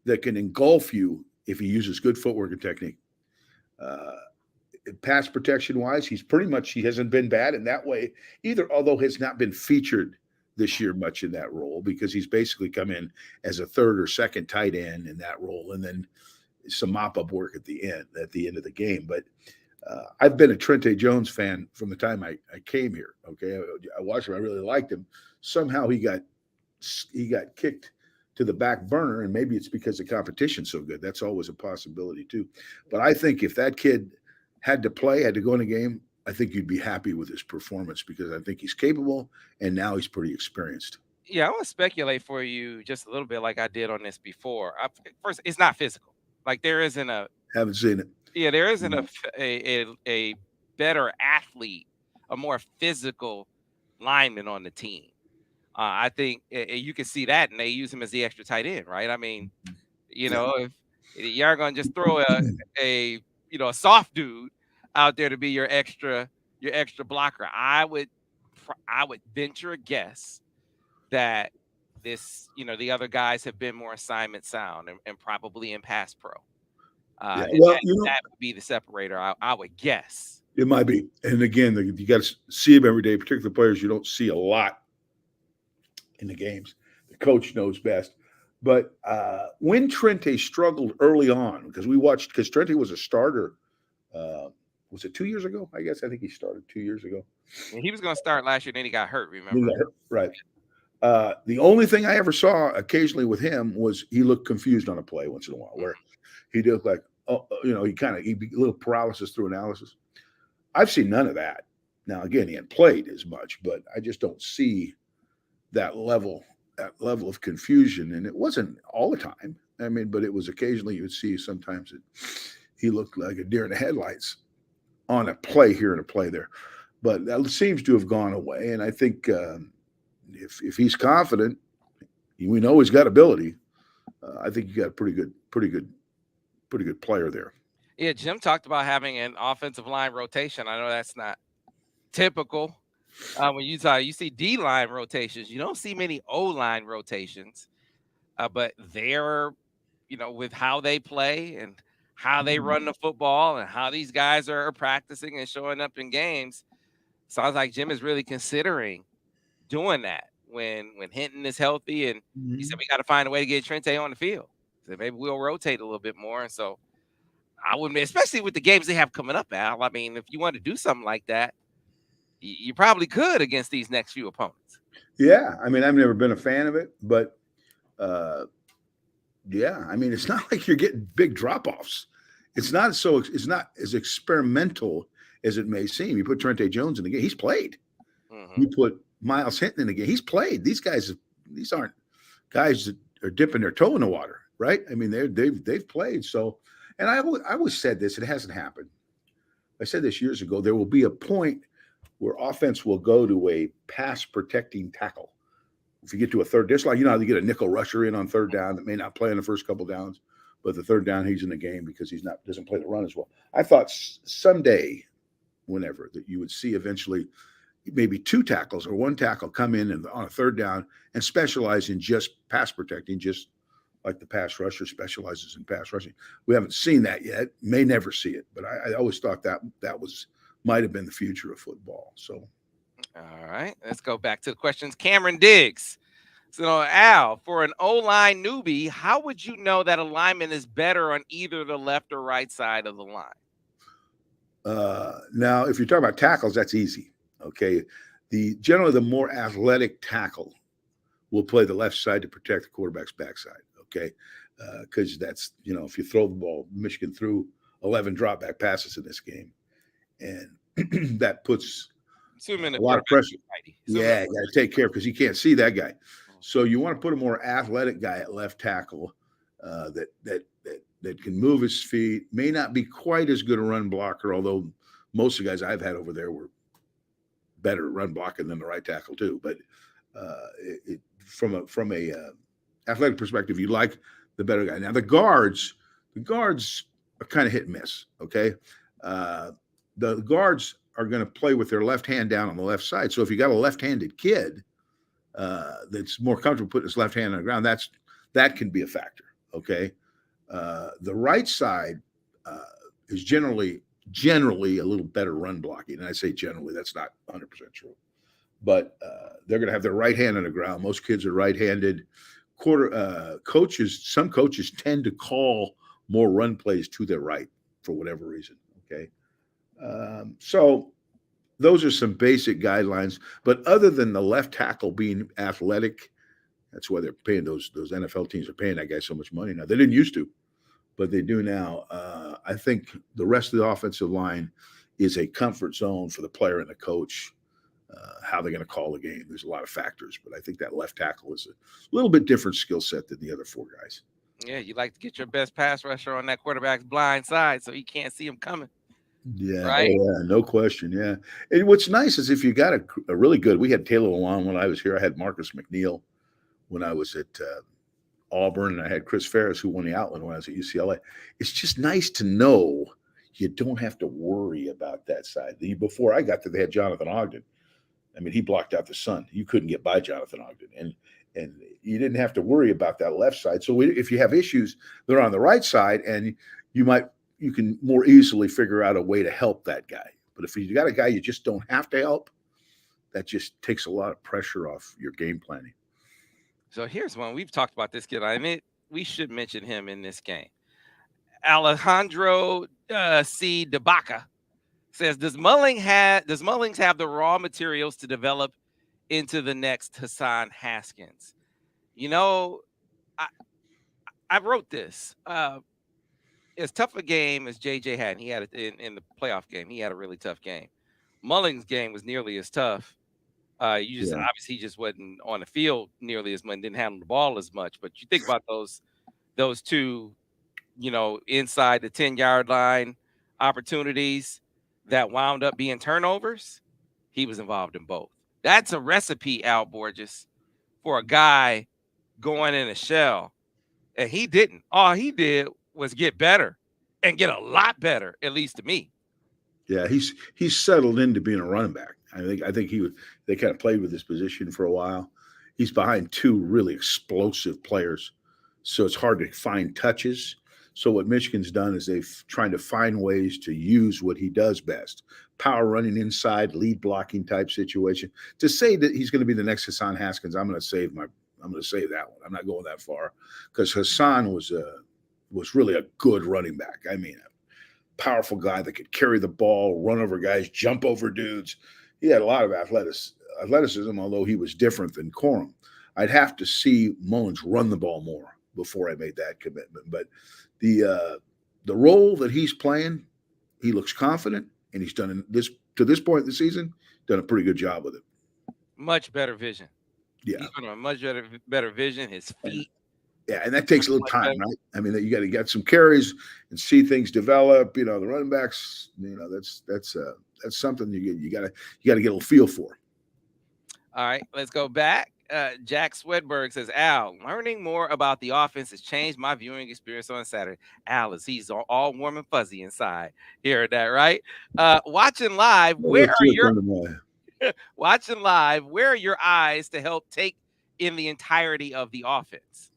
that can engulf you if he uses good footwork and technique. Pass protection wise, he hasn't been bad in that way either, although has not been featured this year much in that role because he's basically come in as a third or second tight end in that role and then some mop-up work at the end of the game. But I've been a Trente Jones fan from the time I came here. Okay, I watched him. I really liked him. Somehow he got kicked to the back burner, and maybe it's because the competition's so good. That's always a possibility too. But I think if that kid had to go in a game, I think you'd be happy with his performance because I think he's capable, and now he's pretty experienced. Yeah, I want to speculate for you just a little bit, like I did on this before. First, it's not physical. Like there isn't a Haven't seen it. Yeah, there isn't a better athlete, a more physical lineman on the team. I think you can see that, and they use him as the extra tight end, right? I mean, if you're going to just throw a soft dude out there to be your extra blocker, I would venture a guess that the other guys have been more assignment sound and probably in pass pro. Well, that would be the separator, I would guess. It might be. And again, you got to see them every day, particularly the players you don't see a lot in the games. The coach knows best. But when Trente struggled early on, because Trente was a starter, was it 2 years ago? I think he started 2 years ago. And he was going to start last year, and then he got hurt, remember? Right. The only thing I ever saw occasionally with him was he looked confused on a play once in a while, where he looked like, he'd be a little paralysis through analysis. I've seen none of that. Now, again, he hadn't played as much, but I just don't see that level of confusion. And it wasn't all the time. I mean, but it was occasionally you would see sometimes that he looked like a deer in the headlights on a play here and a play there. But that seems to have gone away. And I think if he's confident, we know he's got ability. I think you got a pretty good player there. Yeah, Jim talked about having an offensive line rotation. I know that's not typical. When you see D-line rotations, you don't see many O-line rotations. But they're, with how they play and how they run the football and how these guys are practicing and showing up in games, sounds like Jim is really considering doing that when Hinton is healthy. And he said we got to find a way to get Trente on the field. So maybe we'll rotate a little bit more. And so I wouldn't, especially with the games they have coming up, Al. I mean, if you want to do something like that, you probably could against these next few opponents. Yeah, I mean, I've never been a fan of it, but yeah, I mean, it's not like you're getting big drop-offs. It's not as experimental as it may seem. You put Trente Jones in the game, he's played. Mm-hmm. You put Miles Hinton in the game, he's played. These aren't guys that are dipping their toe in the water, right? I mean, they've played. So, and I always said this, it hasn't happened. I said this years ago. There will be a point where offense will go to a pass protecting tackle. If you get to a third, just like, how you get a nickel rusher in on third down that may not play in the first couple downs, but the third down he's in the game because doesn't play the run as well. I thought someday, whenever, that you would see eventually maybe two tackles or one tackle come in on a third down and specialize in just pass protecting, just like the pass rusher specializes in pass rushing. We haven't seen that yet, may never see it, but I always thought that might have been the future of football. So All right, let's go back to the questions. Cameron Diggs. So, Al, for an O line newbie, how would you know that alignment is better on either the left or right side of the line? Now, if you're talking about tackles, that's easy. Okay, generally the more athletic tackle will play the left side to protect the quarterback's backside. Okay, because that's if you throw the ball, Michigan threw 11 drop back passes in this game, and that puts Assuming the a lot of quarterback pressure. is righty. Yeah, you got to take care because you can't see that guy. So you want to put a more athletic guy at left tackle that can move his feet. May not be quite as good a run blocker, although most of the guys I've had over there were better at run blocking than the right tackle too. But from a athletic perspective, you like the better guy. Now the guards are kind of hit and miss. Okay, the guards are going to play with their left hand down on the left side. So if you got a left-handed kid that's more comfortable putting his left hand on the ground, that can be a factor. Okay, the right side is generally a little better run blocking, and I say generally, that's not 100% true, but they're going to have their right hand on the ground. Most kids are right-handed. Some coaches tend to call more run plays to their right for whatever reason. Okay, so those are some basic guidelines. But other than the left tackle being athletic, that's why they're paying those NFL teams are paying that guy so much money now. They didn't used to, but they do now. I think the rest of the offensive line is a comfort zone for the player and the coach. How they're going to call the game. There's a lot of factors, but I think that left tackle is a little bit different skill set than the other four guys. Yeah, you like to get your best pass rusher on that quarterback's blind side so he can't see him coming. Yeah, right? no question. Yeah, and what's nice is if you got a really good. We had Taylor Lewan when I was here. I had Marcus McNeil when I was at Auburn, and I had Chris Ferris who won the Outland when I was at UCLA. It's just nice to know you don't have to worry about that side. Before I got there, they had Jonathan Ogden. I mean, he blocked out the sun. You couldn't get by Jonathan Ogden, and you didn't have to worry about that left side. So if you have issues, they're on the right side, and you can more easily figure out a way to help that guy. But if you got a guy you just don't have to help, that just takes a lot of pressure off your game planning. So here's one. We've talked about this kid. I mean, we should mention him in this game. Alejandro C. DeBaca says, does Mullings have the raw materials to develop into the next Hassan Haskins? I wrote this. As tough a game as JJ had, and he had it in the playoff game. He had a really tough game. Mullings' game was nearly as tough. Obviously he just wasn't on the field nearly as much, didn't handle the ball as much. But you think about those two, inside the 10-yard line opportunities that wound up being turnovers. He was involved in both. That's a recipe, Al Borges, for a guy going in a shell, and he didn't. All he did was get better and get a lot better, at least to me. Yeah, he's settled into being a running back. I think they kind of played with this position for a while. He's behind two really explosive players, so it's hard to find touches. So what Michigan's done is they've trying to find ways to use what he does best: power running inside, lead blocking type situation. To say that he's going to be the next Hassan Haskins, I'm going to save that one. I'm not going that far because Hassan was really a good running back. I mean, a powerful guy that could carry the ball, run over guys, jump over dudes. He had a lot of athleticism, although he was different than Corum. I'd have to see Mullins run the ball more before I made that commitment. But the role that he's playing, he looks confident, and he's done to this point in the season, done a pretty good job with it. Much better vision. Yeah, he's got a much better vision. His feet. Yeah, and that takes a little time, right? I mean, you got to get some carries and see things develop. The running backs, that's something you got to get a little feel for. All right, let's go back. Jack Swedberg says, Al, learning more about the offense has changed my viewing experience on Saturday. Al, he's all warm and fuzzy inside. Hearing that, right? Watching live, where are your eyes to help take in the entirety of the offense?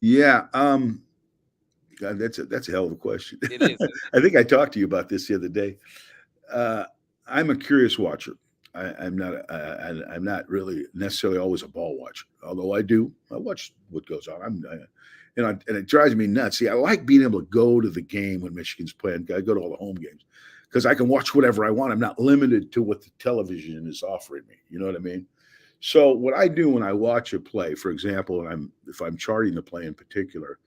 Yeah, God, that's a hell of a question. It is. I think I talked to you about this the other day. I'm a curious watcher. I'm not really necessarily always a ball watcher, although I watch what goes on. And it drives me nuts. See, I like being able to go to the game when Michigan's playing. I go to all the home games because I can watch whatever I want. I'm not limited to what the television is offering me. You know what I mean? So what I do when I watch a play, for example, if I'm charting the play in particular,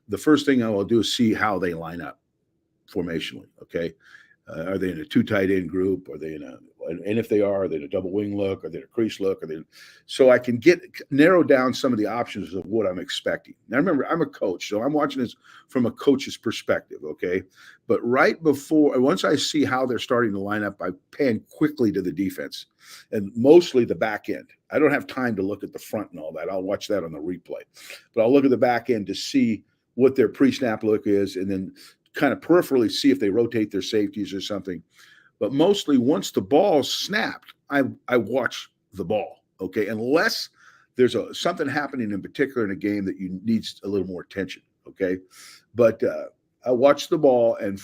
the first thing I will do is see how they line up formationally. Okay, are they in a two tight end group? Are they in a and if they are they in a double wing look? Are they in a crease look? Are they? So I can narrow down some of the options of what I'm expecting. Now remember, I'm a coach, so I'm watching this from a coach's perspective. Okay, but right before once I see how they're starting to line up, I pan quickly to the defense, and mostly the back end. I don't have time to look at the front and all that. I'll watch that on the replay, but I'll look at the back end to see what their pre-snap look is, and then kind of peripherally see if they rotate their safeties or something. But mostly once the ball's snapped, I watch the ball. Okay, unless there's something happening in particular in a game that you needs a little more attention. Okay, but I watch the ball, and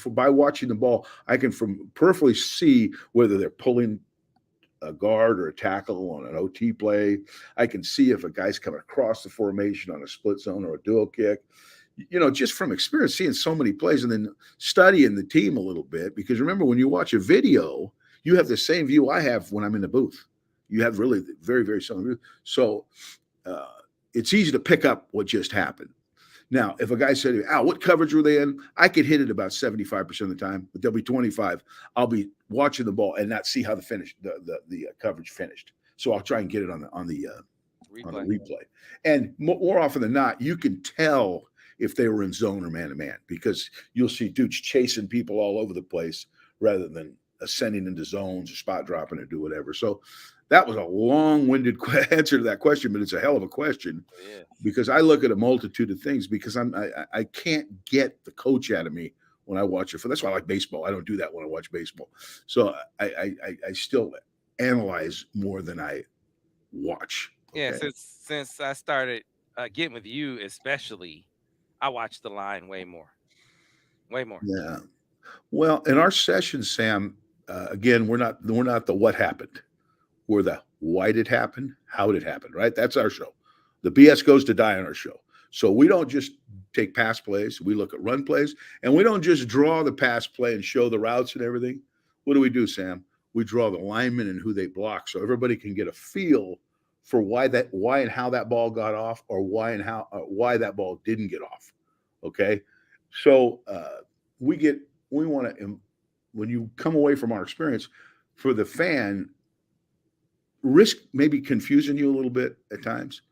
by watching the ball, I can from peripherally see whether they're pulling a guard or a tackle on an OT play. I can see if a guy's coming across the formation on a split zone or a dual kick. Just from experience, seeing so many plays and then studying the team a little bit. Because remember, when you watch a video, you have the same view I have when I'm in the booth. You have really very, very similar. So it's easy to pick up what just happened. Now, if a guy said, Al, what coverage were they in? I could hit it about 75% of the time, but there'll be 25. I'll be watching the ball and not see how the coverage finished. So I'll try and get it on the replay. And more often than not, you can tell if they were in zone or man-to-man because you'll see dudes chasing people all over the place rather than ascending into zones or spot dropping or do whatever. So that was a long-winded answer to that question, but it's a hell of a question because I look at a multitude of things because I can't get the coach out of me when I watch it. That's why I like baseball. I don't do that when I watch baseball. So I still analyze more than I watch. Okay? Yeah, since I started getting with you, especially, I watch the line way more. Yeah. Well, in our session, Sam, again, we're not the what happened. We're the why did it happen, how did it happen, right? That's our show. The BS goes to die on our show. So we don't just take pass plays. We look at run plays, and we don't just draw the pass play and show the routes and everything. What do, Sam? We draw the linemen and who they block so everybody can get a feel for why and how that ball got off or why that ball didn't get off. Okay. So we want to, when you come away from our experience, for the fan, risk maybe confusing you a little bit at times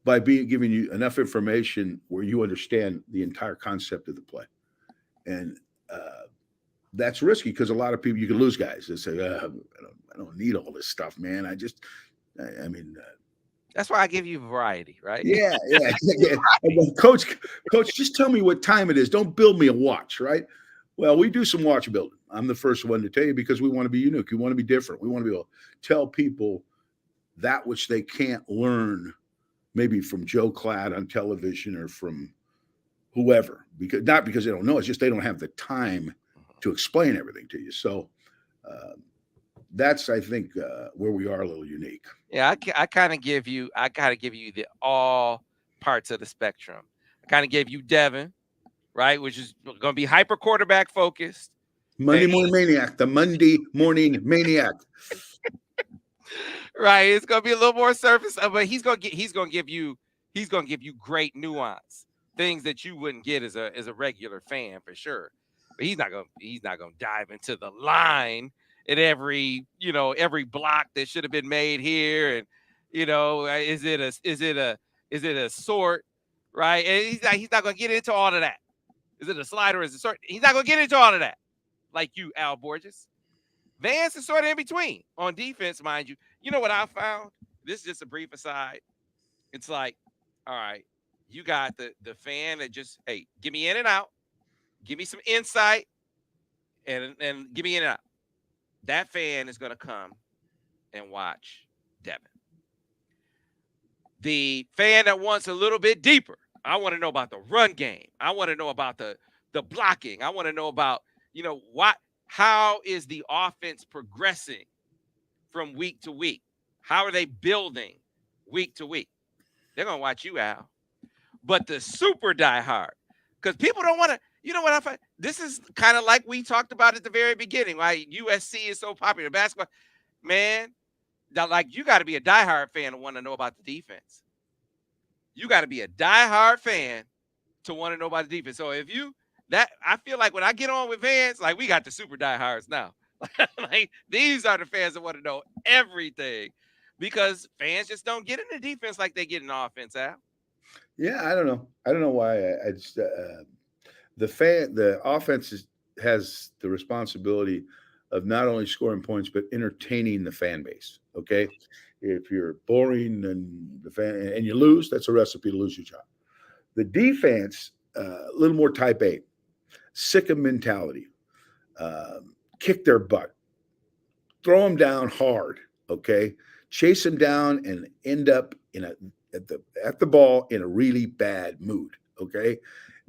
by giving you enough information where you understand the entire concept of the play. And that's risky because a lot of people, you can lose guys that say, I don't need all this stuff, man. I mean, that's why I give you variety, right? Yeah. Coach, just tell me what time it is. Don't build me a watch, right? Well, we do some watch building. I'm the first one to tell you because we want to be unique. We want to be different. We want to be able to tell people that which they can't learn maybe from Joe Cladd on television or from whoever, not because they don't know. It's just they don't have the time to explain everything to you. So that's, I think, where we are a little unique. Yeah, I kind of give you the all parts of the spectrum. I kind of gave you Devin, right, which is going to be hyper quarterback focused. Monday morning maniac, the Monday morning maniac. Right, it's going to be a little more surface, but he's going to give you great nuance, things that you wouldn't get as a regular fan for sure. But he's not going to dive into the line at every block that should have been made here, and is it a sort, right? And he's not going to get into all of that. Is it a slide or is it a sort? He's not going to get into all of that, like you, Al Borges. Vance is sort of in between on defense, mind you. You know what I found? This is just a brief aside. It's like, all right, you got the fan that just, hey, give me in and out, give me some insight, and give me in and out. That fan is going to come and watch Devin. The fan that wants a little bit deeper, I want to know about the run game. I want to know about the blocking. I want to know about, how is the offense progressing from week to week? How are they building week to week? They're gonna watch you, Al. But the super diehard, because people don't want to. You know what I find? This is kind of like we talked about at the very beginning. Why USC is so popular, basketball, man. Like you got to be a diehard fan to want to know about the defense. You got to be a diehard fan to want to know about the defense. So if you that, I feel like when I get on with fans, like we got the super diehards now. Like these are the fans that want to know everything, because fans just don't get into defense like they get in offense, Al. Yeah, I don't know. I don't know why. I just the offense has the responsibility of not only scoring points but entertaining the fan base. Okay, if you're boring and the fan and you lose, that's a recipe to lose your job. The defense, a little more type A, sick of mentality, kick their butt, throw them down hard. Okay, chase them down and end up in a at the ball in a really bad mood. Okay,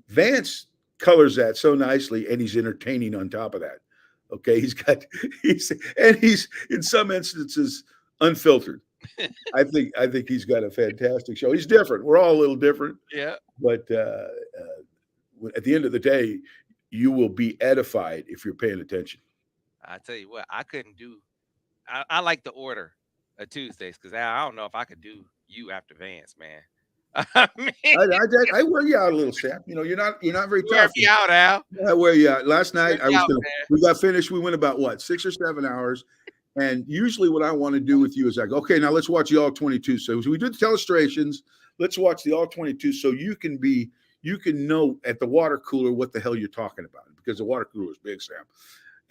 Vance colors that so nicely, and he's entertaining on top of that. Okay, he's in some instances unfiltered. I think he's got a fantastic show. He's different. We're all a little different, Yeah. but at the end of the day, you will be edified if you're paying attention. I tell you what, I couldn't do. I like the order of Tuesdays because I don't know if I could do you after Vance, man. I mean, I wear you out a little, Sam. You know, you're not very wear tough. me out, Al. I wear you out. Last Wear night me out, man. we got finished. We went about what 6 or 7 hours. And usually, what I want to do with you is like, okay, now let's watch the all 22. So we do the illustrations. Let's watch the all 22, so you can know at the water cooler what the hell you're talking about, because the water cooler is big, Sam.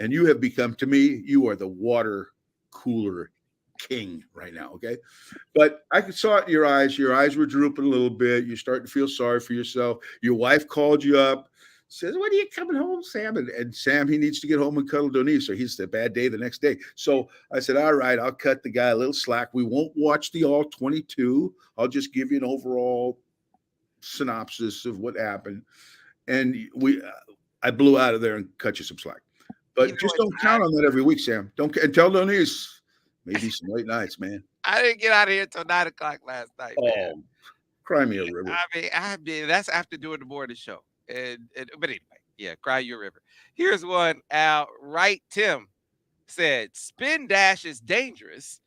And you have become, to me, you are the water cooler king right now. Okay, but I saw it in your eyes. Your eyes were drooping a little bit. You're starting to feel sorry for yourself. Your wife called you up, says, "When are you coming home, Sam?" And Sam, he needs to get home and cuddle Denise, or he's a bad day the next day. So I said, "All right, I'll cut the guy a little slack. We won't watch the all 22. I'll just give you an overall synopsis of what happened." And I blew out of there and cut you some slack. You But know just what? don't count on that every week, Sam. Don't, and tell Denise maybe some late nights, man. I didn't get out of here until 9 o'clock last night, man. Oh, cry me a river. I mean, that's after doing the morning show. But anyway, yeah, cry you a river. Here's one. Al Right Tim said, "Spin dash is dangerous.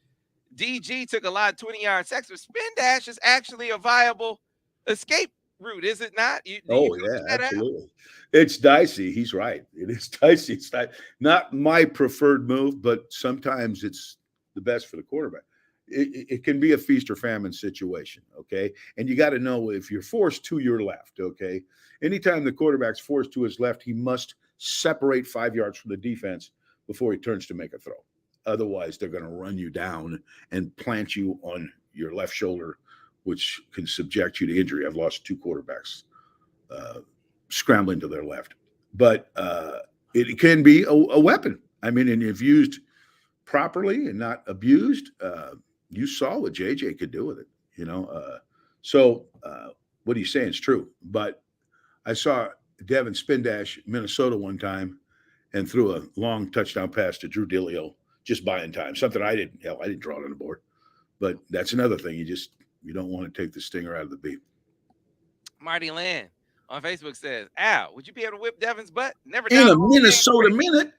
DG took a lot of 20-yard sacks, but spin dash is actually a viable escape route, is it not? Do you Oh yeah, notice that, Al? absolutely. It's dicey. He's right. It is dicey. It's not my preferred move, but sometimes it's the best for the quarterback. It can be a feast or famine situation. Okay, and you got to know if you're forced to your left. Okay, anytime the quarterback's forced to his left, he must separate 5 yards from the defense before he turns to make a throw. Otherwise, they're going to run you down and plant you on your left shoulder, which can subject you to injury. I've lost 2 quarterbacks scrambling to their left. But it can be a weapon. I mean, and if used properly and not abused, you saw what JJ could do with it, you know. So what he's saying is true. But I saw Devin spin dash Minnesota one time and threw a long touchdown pass to Drew Dilio just buying time. Something I didn't draw it on the board. But that's another thing. You don't want to take the stinger out of the beef. Marty Land on Facebook says, "Al, would you be able to whip Devin's butt? Never In down a the whole game Minnesota break." minute.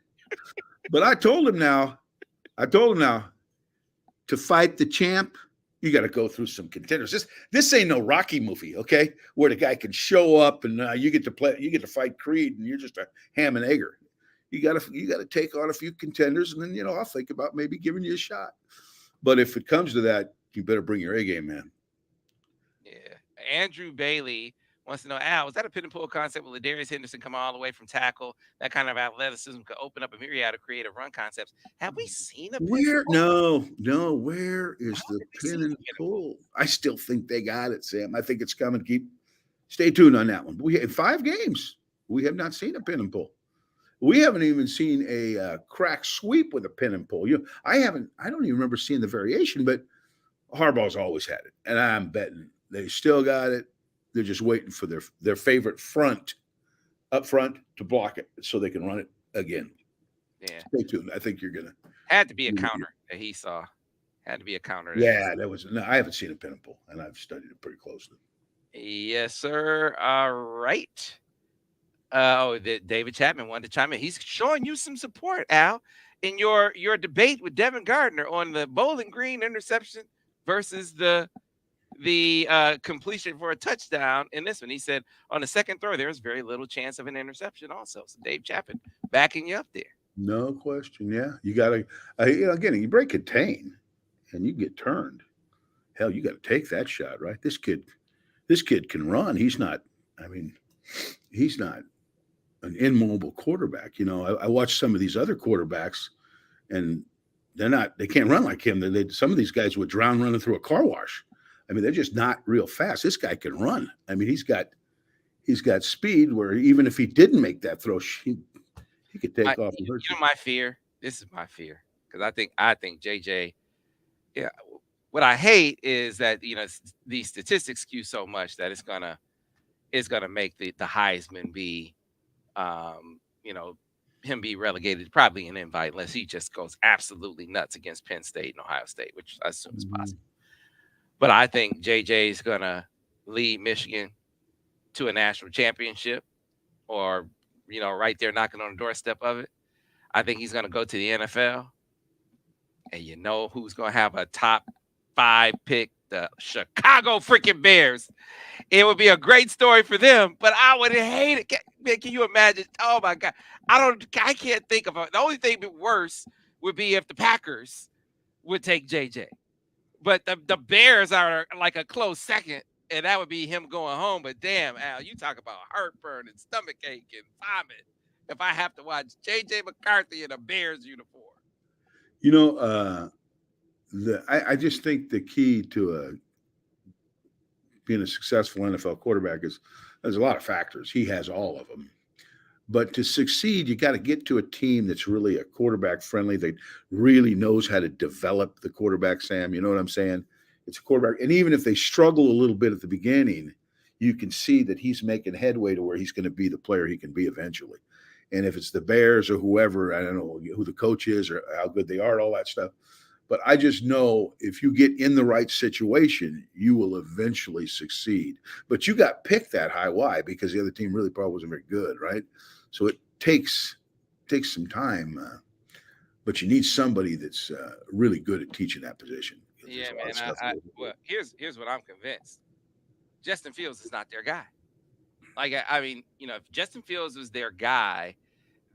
But I told him now, to fight the champ, you got to go through some contenders. This ain't no Rocky movie, okay? Where the guy can show up and you get to fight Creed, and you're just a ham and egger. You got to take on a few contenders, and then I'll think about maybe giving you a shot. But if it comes to that, you better bring your A game, man. Yeah. Andrew Bailey wants to know, Al, was that a pin and pull concept with Ladarius Henderson coming all the way from tackle? That kind of athleticism could open up a myriad of creative run concepts. Have we seen a pin and pull? No, where is the pin and pull? I still think they got it, Sam. I think it's coming. Stay tuned on that one. We in 5 games, we have not seen a pin and pull. We haven't even seen a crack sweep with a pin and pull. I don't even remember seeing the variation, but Harbaugh's always had it, and I'm betting they still got it. They're just waiting for their favorite up front to block it so they can run it again. Yeah, Stay tuned. I think you're gonna. had to be a counter that he saw. Had to be a counter that he. Yeah, that was. No, I haven't seen a pinnacle, and I've studied it pretty closely. Yes, sir. All right. David Chapman wanted to chime in. He's showing you some support, Al, in your debate with Devin Gardner on the Bowling Green interception versus the completion for a touchdown in this one. He said on the second throw, there's very little chance of an interception also. So Dave Chapman backing you up there. No question. Yeah, you got to. Again, you break contain, and you get turned. Hell, you got to take that shot, right? This kid can run. He's not. I mean, he's not an immobile quarterback. I watch some of these other quarterbacks, and they're not. They can't run like him. Some of these guys would drown running through a car wash. I mean, they're just not real fast. This guy can run. I mean, he's got speed where even if he didn't make that throw, he could take off and hurt you. My fear. This is my fear because I think JJ. Yeah. What I hate is that these statistics skew so much that it's gonna make the Heisman be, him be relegated, probably an invite unless he just goes absolutely nuts against Penn State and Ohio State, which I assume is possible. But I think JJ is gonna lead Michigan to a national championship, or right there knocking on the doorstep of it. I think he's gonna go to the NFL, and who's gonna have a top 5 pick? The Chicago freaking Bears. It would be a great story for them, but I would hate it. Man, can you imagine? Oh my God, I can't think of it. The only thing worse would be if the Packers would take JJ, but the Bears are like a close second, and that would be him going home. But damn, Al, you talk about heartburn and stomach ache and vomit if I have to watch JJ McCarthy in a Bears uniform. I just think the key to being a successful NFL quarterback is there's a lot of factors. He has all of them. But to succeed, you got to get to a team that's really a quarterback friendly, that really knows how to develop the quarterback, Sam. You know what I'm saying? It's a quarterback. And even if they struggle a little bit at the beginning, you can see that he's making headway to where he's going to be the player he can be eventually. And if it's the Bears or whoever, I don't know who the coach is or how good they are, all that stuff. But I just know if you get in the right situation, you will eventually succeed. But you got picked that high. Why? Because the other team really probably wasn't very good, right? So it takes some time. But you need somebody that's really good at teaching that position. Yeah, man. Well, here's what I'm convinced. Justin Fields is not their guy. Like, I mean, if Justin Fields was their guy,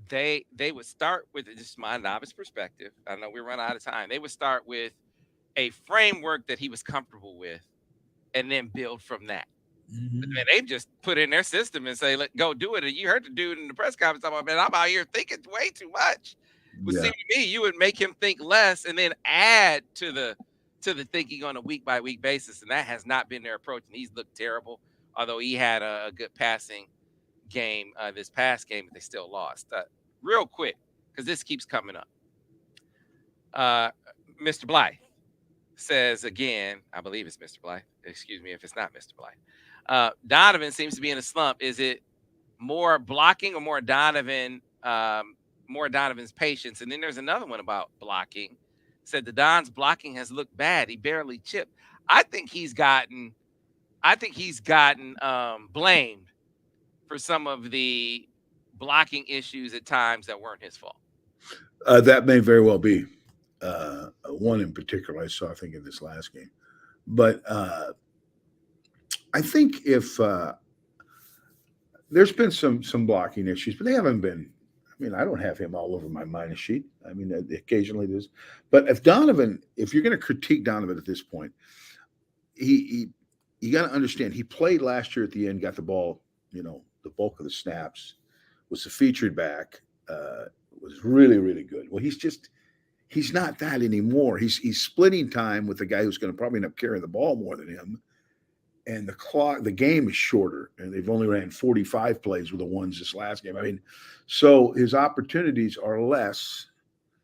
they would start with, just my novice perspective. I know we're running out of time. They would start with a framework that he was comfortable with, and then build from that. But man, they just put in their system and say, "Let go do it." And you heard the dude in the press conference talking about, "Man, I'm out here thinking way too much." It seemed to me you would make him think less, and then add to the thinking on a week by week basis, and that has not been their approach. And he's looked terrible, although he had a good passing game this past game, but they still lost. Real quick, because this keeps coming up. Mr. Blythe says again, I believe it's Mr. Blythe. Excuse me if it's not Mr. Blythe. Donovan seems to be in a slump. Is it more blocking or more Donovan? More Donovan's patience? And then there's another one about blocking. Said the Don's blocking has looked bad. He barely chipped. I think he's gotten blamed for some of the blocking issues at times that weren't his fault. That may very well be one in particular I saw, I think, in this last game. But I think if there's been some blocking issues, but they haven't been. I mean, I don't have him all over my minus sheet. I mean, occasionally there's. But if you're going to critique Donovan at this point, you got to understand he played last year at the end, got the ball, the bulk of the snaps, was the featured back, was really, really good. Well, he's not that anymore. He's splitting time with the guy who's going to probably end up carrying the ball more than him. And the game is shorter, and they've only ran 45 plays with the ones this last game. I mean, so his opportunities are less.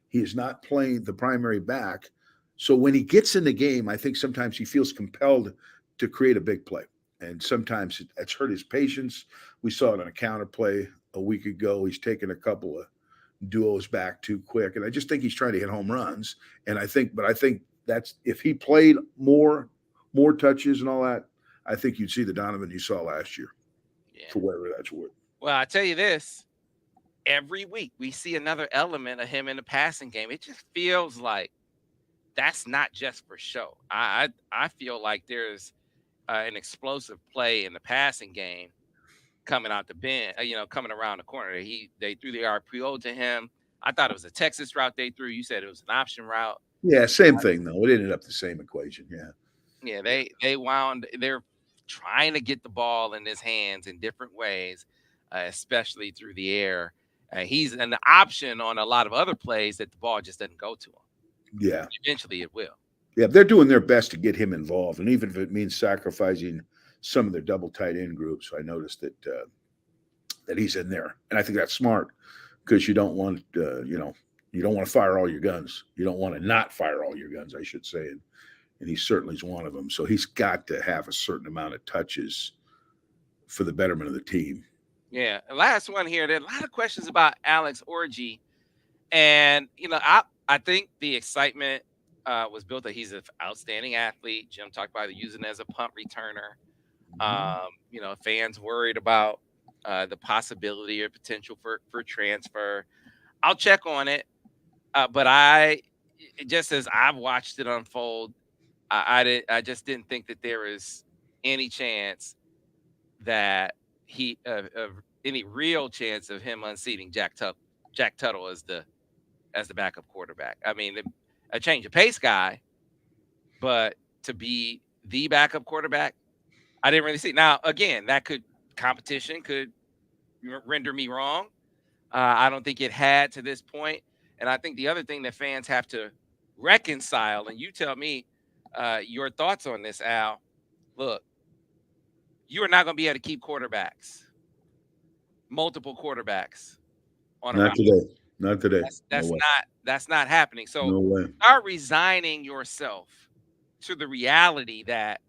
He is not playing the primary back. So when he gets in the game, I think sometimes he feels compelled to create a big play. And sometimes it's hurt his patience. We saw it on a counter play a week ago. He's taken a couple of duos back too quick. And I just think he's trying to hit home runs. And I think that's if he played more touches and all that, I think you'd see the Donovan you saw last year Yeah. for whatever that's worth. Well, I tell you this, every week we see another element of him in the passing game. It just feels like that's not just for show. I feel like there's an explosive play in the passing game coming out the bench, coming around the corner. They threw the RPO to him. I thought it was a Texas route they threw. You said it was an option route. Yeah, same thing though. It ended up the same equation. Yeah. Yeah, they're trying to get the ball in his hands in different ways, especially through the air. He's an option on a lot of other plays that the ball just doesn't go to him. Yeah. Eventually it will. Yeah, they're doing their best to get him involved, and even if it means sacrificing some of their double tight end groups, I noticed that he's in there, and I think that's smart because you don't want you don't want to fire all your guns. You don't want to not fire all your guns, I should say, and he certainly is one of them. So he's got to have a certain amount of touches for the betterment of the team. Yeah. Last one here. There are a lot of questions about Alex Orji, and I think the excitement was built that he's an outstanding athlete. Jim talked about using it as a punt returner. Fans worried about the possibility or potential for transfer. I'll check on it, but just as I've watched it unfold, I just didn't think that there was any chance that any real chance of him unseating Jack Tuttle as the backup quarterback. I mean, a change of pace guy, but to be the backup quarterback, I didn't really see. Now, again, competition could render me wrong. I don't think it had to this point. And I think the other thing that fans have to reconcile, and you tell me your thoughts on this, Al. Look, you are not going to be able to keep multiple quarterbacks on a roster. Not today. That's not happening. So no way. Start resigning yourself to the reality that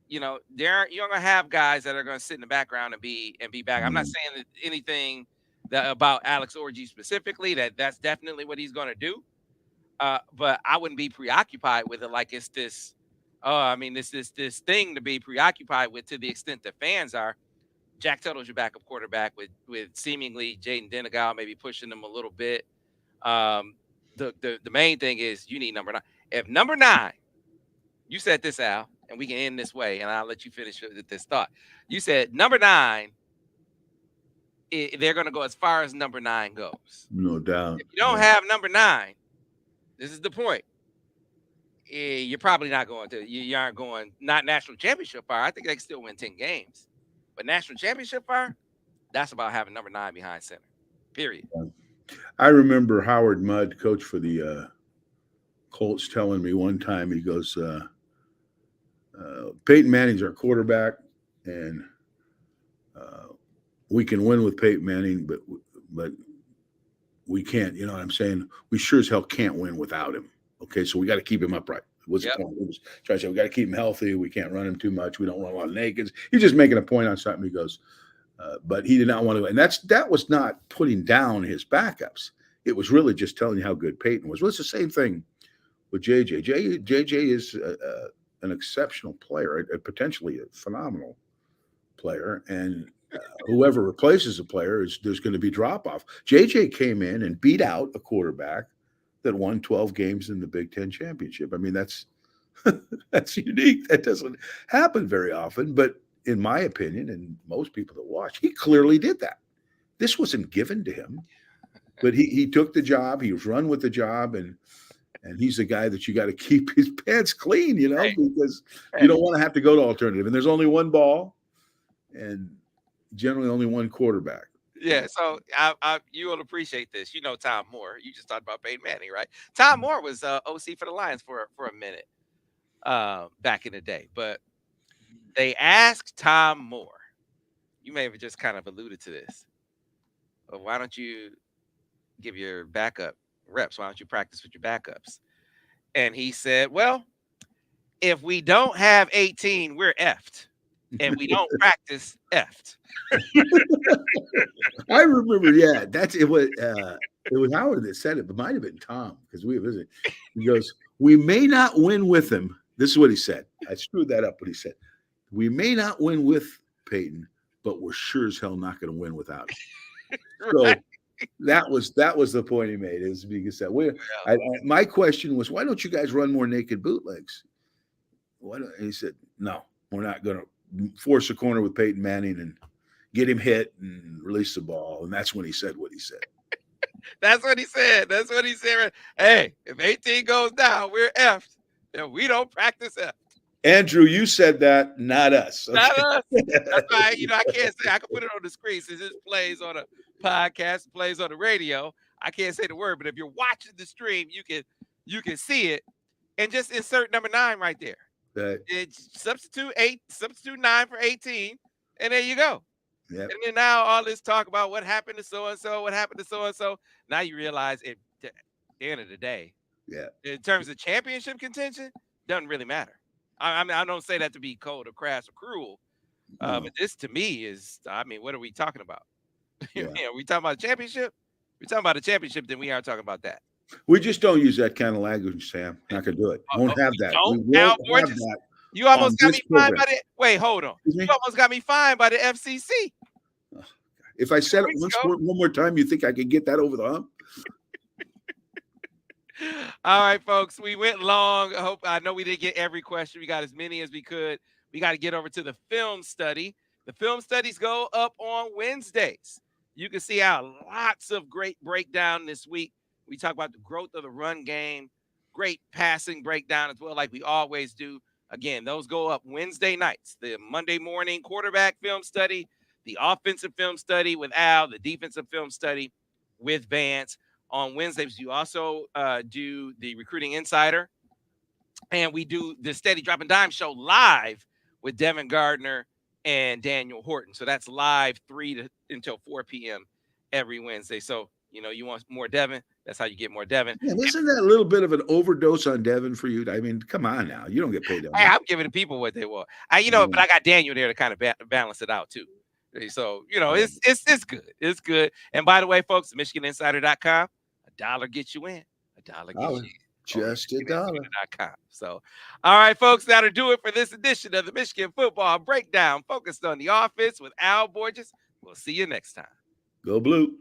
you're going to have guys that are going to sit in the background and be back. I'm not saying that anything about Alex Orji specifically that's definitely what he's going to do. But I wouldn't be preoccupied with it like it's this. This thing to be preoccupied with to the extent that fans are. Jack Tuttle's your backup quarterback with seemingly Jaden Denegal maybe pushing them a little bit. The main thing is you need number 9. If number 9, you said this, Al, and we can end this way, and I'll let you finish with this thought. You said number 9, they're going to go as far as number 9 goes. No doubt. If you don't have number 9, this is the point. You're probably not going to. You aren't going not national championship fire. I think they can still win 10 games. But national championship fire, that's about having number 9 behind center. Period. I remember Howard Mudd, coach for the Colts, telling me one time, he goes, Peyton Manning's our quarterback, and we can win with Peyton Manning, but we can't, you know what I'm saying? We sure as hell can't win without him. Okay, so we got to keep him upright. What's the point? He was trying to say we got to keep him healthy. We can't run him too much. We don't run a lot of nakeds. He's just making a point on something. He goes, but he did not want to. And that was not putting down his backups. It was really just telling you how good Peyton was. Well, it's the same thing with JJ. JJ is an exceptional player, potentially a phenomenal player, and whoever replaces a player there's going to be drop off. JJ came in and beat out a quarterback that won 12 games in the Big Ten championship. I mean, that's unique. That doesn't happen very often. But in my opinion, and most people that watch, he clearly did that. This wasn't given to him, but he took the job. He was run with the job, and he's the guy that you got to keep his pants clean, because you don't want to have to go to alternative. And there's only one ball, and generally only one quarterback. Yeah, so you will appreciate this. You know Tom Moore. You just talked about Peyton Manning, right? Tom Moore was OC for the Lions for a minute back in the day. But they asked Tom Moore, you may have just kind of alluded to this, but why don't you give your backup reps? Why don't you practice with your backups? And he said, well, if we don't have 18, we're effed. And we don't practice effed. I remember, that's it. Was It was Howard that said it, but might have been Tom because we were visiting. He goes, "We may not win with him." This is what he said. I screwed that up, but he said, "We may not win with Peyton, but we're sure as hell not going to win without him." So that was the point he made. Is because that my question was, why don't you guys run more naked bootlegs? And he said, "No, we're not going to force a corner with Peyton Manning and get him hit and release the ball." And that's when he said what he said. That's what he said. That's what he said. Hey, if 18 goes down, we're effed. And we don't practice F. Andrew, you said that, not us. Okay? Not us. That's why, I can't say. I can put it on the screen since it plays on a podcast, plays on the radio. I can't say the word, but if you're watching the stream, you can see it, and just insert number 9 right there. Right. It's substitute 9 for 18, and there you go. Yep. And then now all this talk about what happened to so-and-so, what happened to so-and-so. Now you realize at the end of the day, in terms of championship contention, doesn't really matter. I mean, I don't say that to be cold or crass or cruel, but this to me is, what are we talking about? Yeah. Are we talking about a championship? We're talking about a championship, then we are talking about that. We just don't use that kind of language, Sam. Not going to do it. Won't have that. We won't have that. You almost got me fined by the. Wait, hold on. You almost got me fined by the FCC. If I said it one more time, you think I could get that over the hump? All right, folks. We went long. I know we didn't get every question. We got as many as we could. We got to get over to the film study. The film studies go up on Wednesdays. You can see out lots of great breakdown this week. We talk about the growth of the run game, great passing breakdown as well, like we always do. Again, those go up Wednesday nights. The Monday morning quarterback film study, the offensive film study with Al, the defensive film study with Vance. On Wednesdays, you also do the Recruiting Insider, and we do the Steady Drop and Dime show live with Devin Gardner and Daniel Horton. So that's live 3 until 4 p.m. every Wednesday. So, you want more Devin, that's how you get more Devin. Yeah, isn't that a little bit of an overdose on Devin for you? I mean, come on now. You don't get paid. Hey, I'm giving the people what they want. But I got Daniel there to kind of balance it out too. So, it's good. It's good. And by the way, folks, MichiganInsider.com, $1 gets you in. $1 gets you in. Just $1. So, all right, folks, that'll do it for this edition of the Michigan Football Breakdown, focused on the offense with Al Borges. We'll see you next time. Go Blue.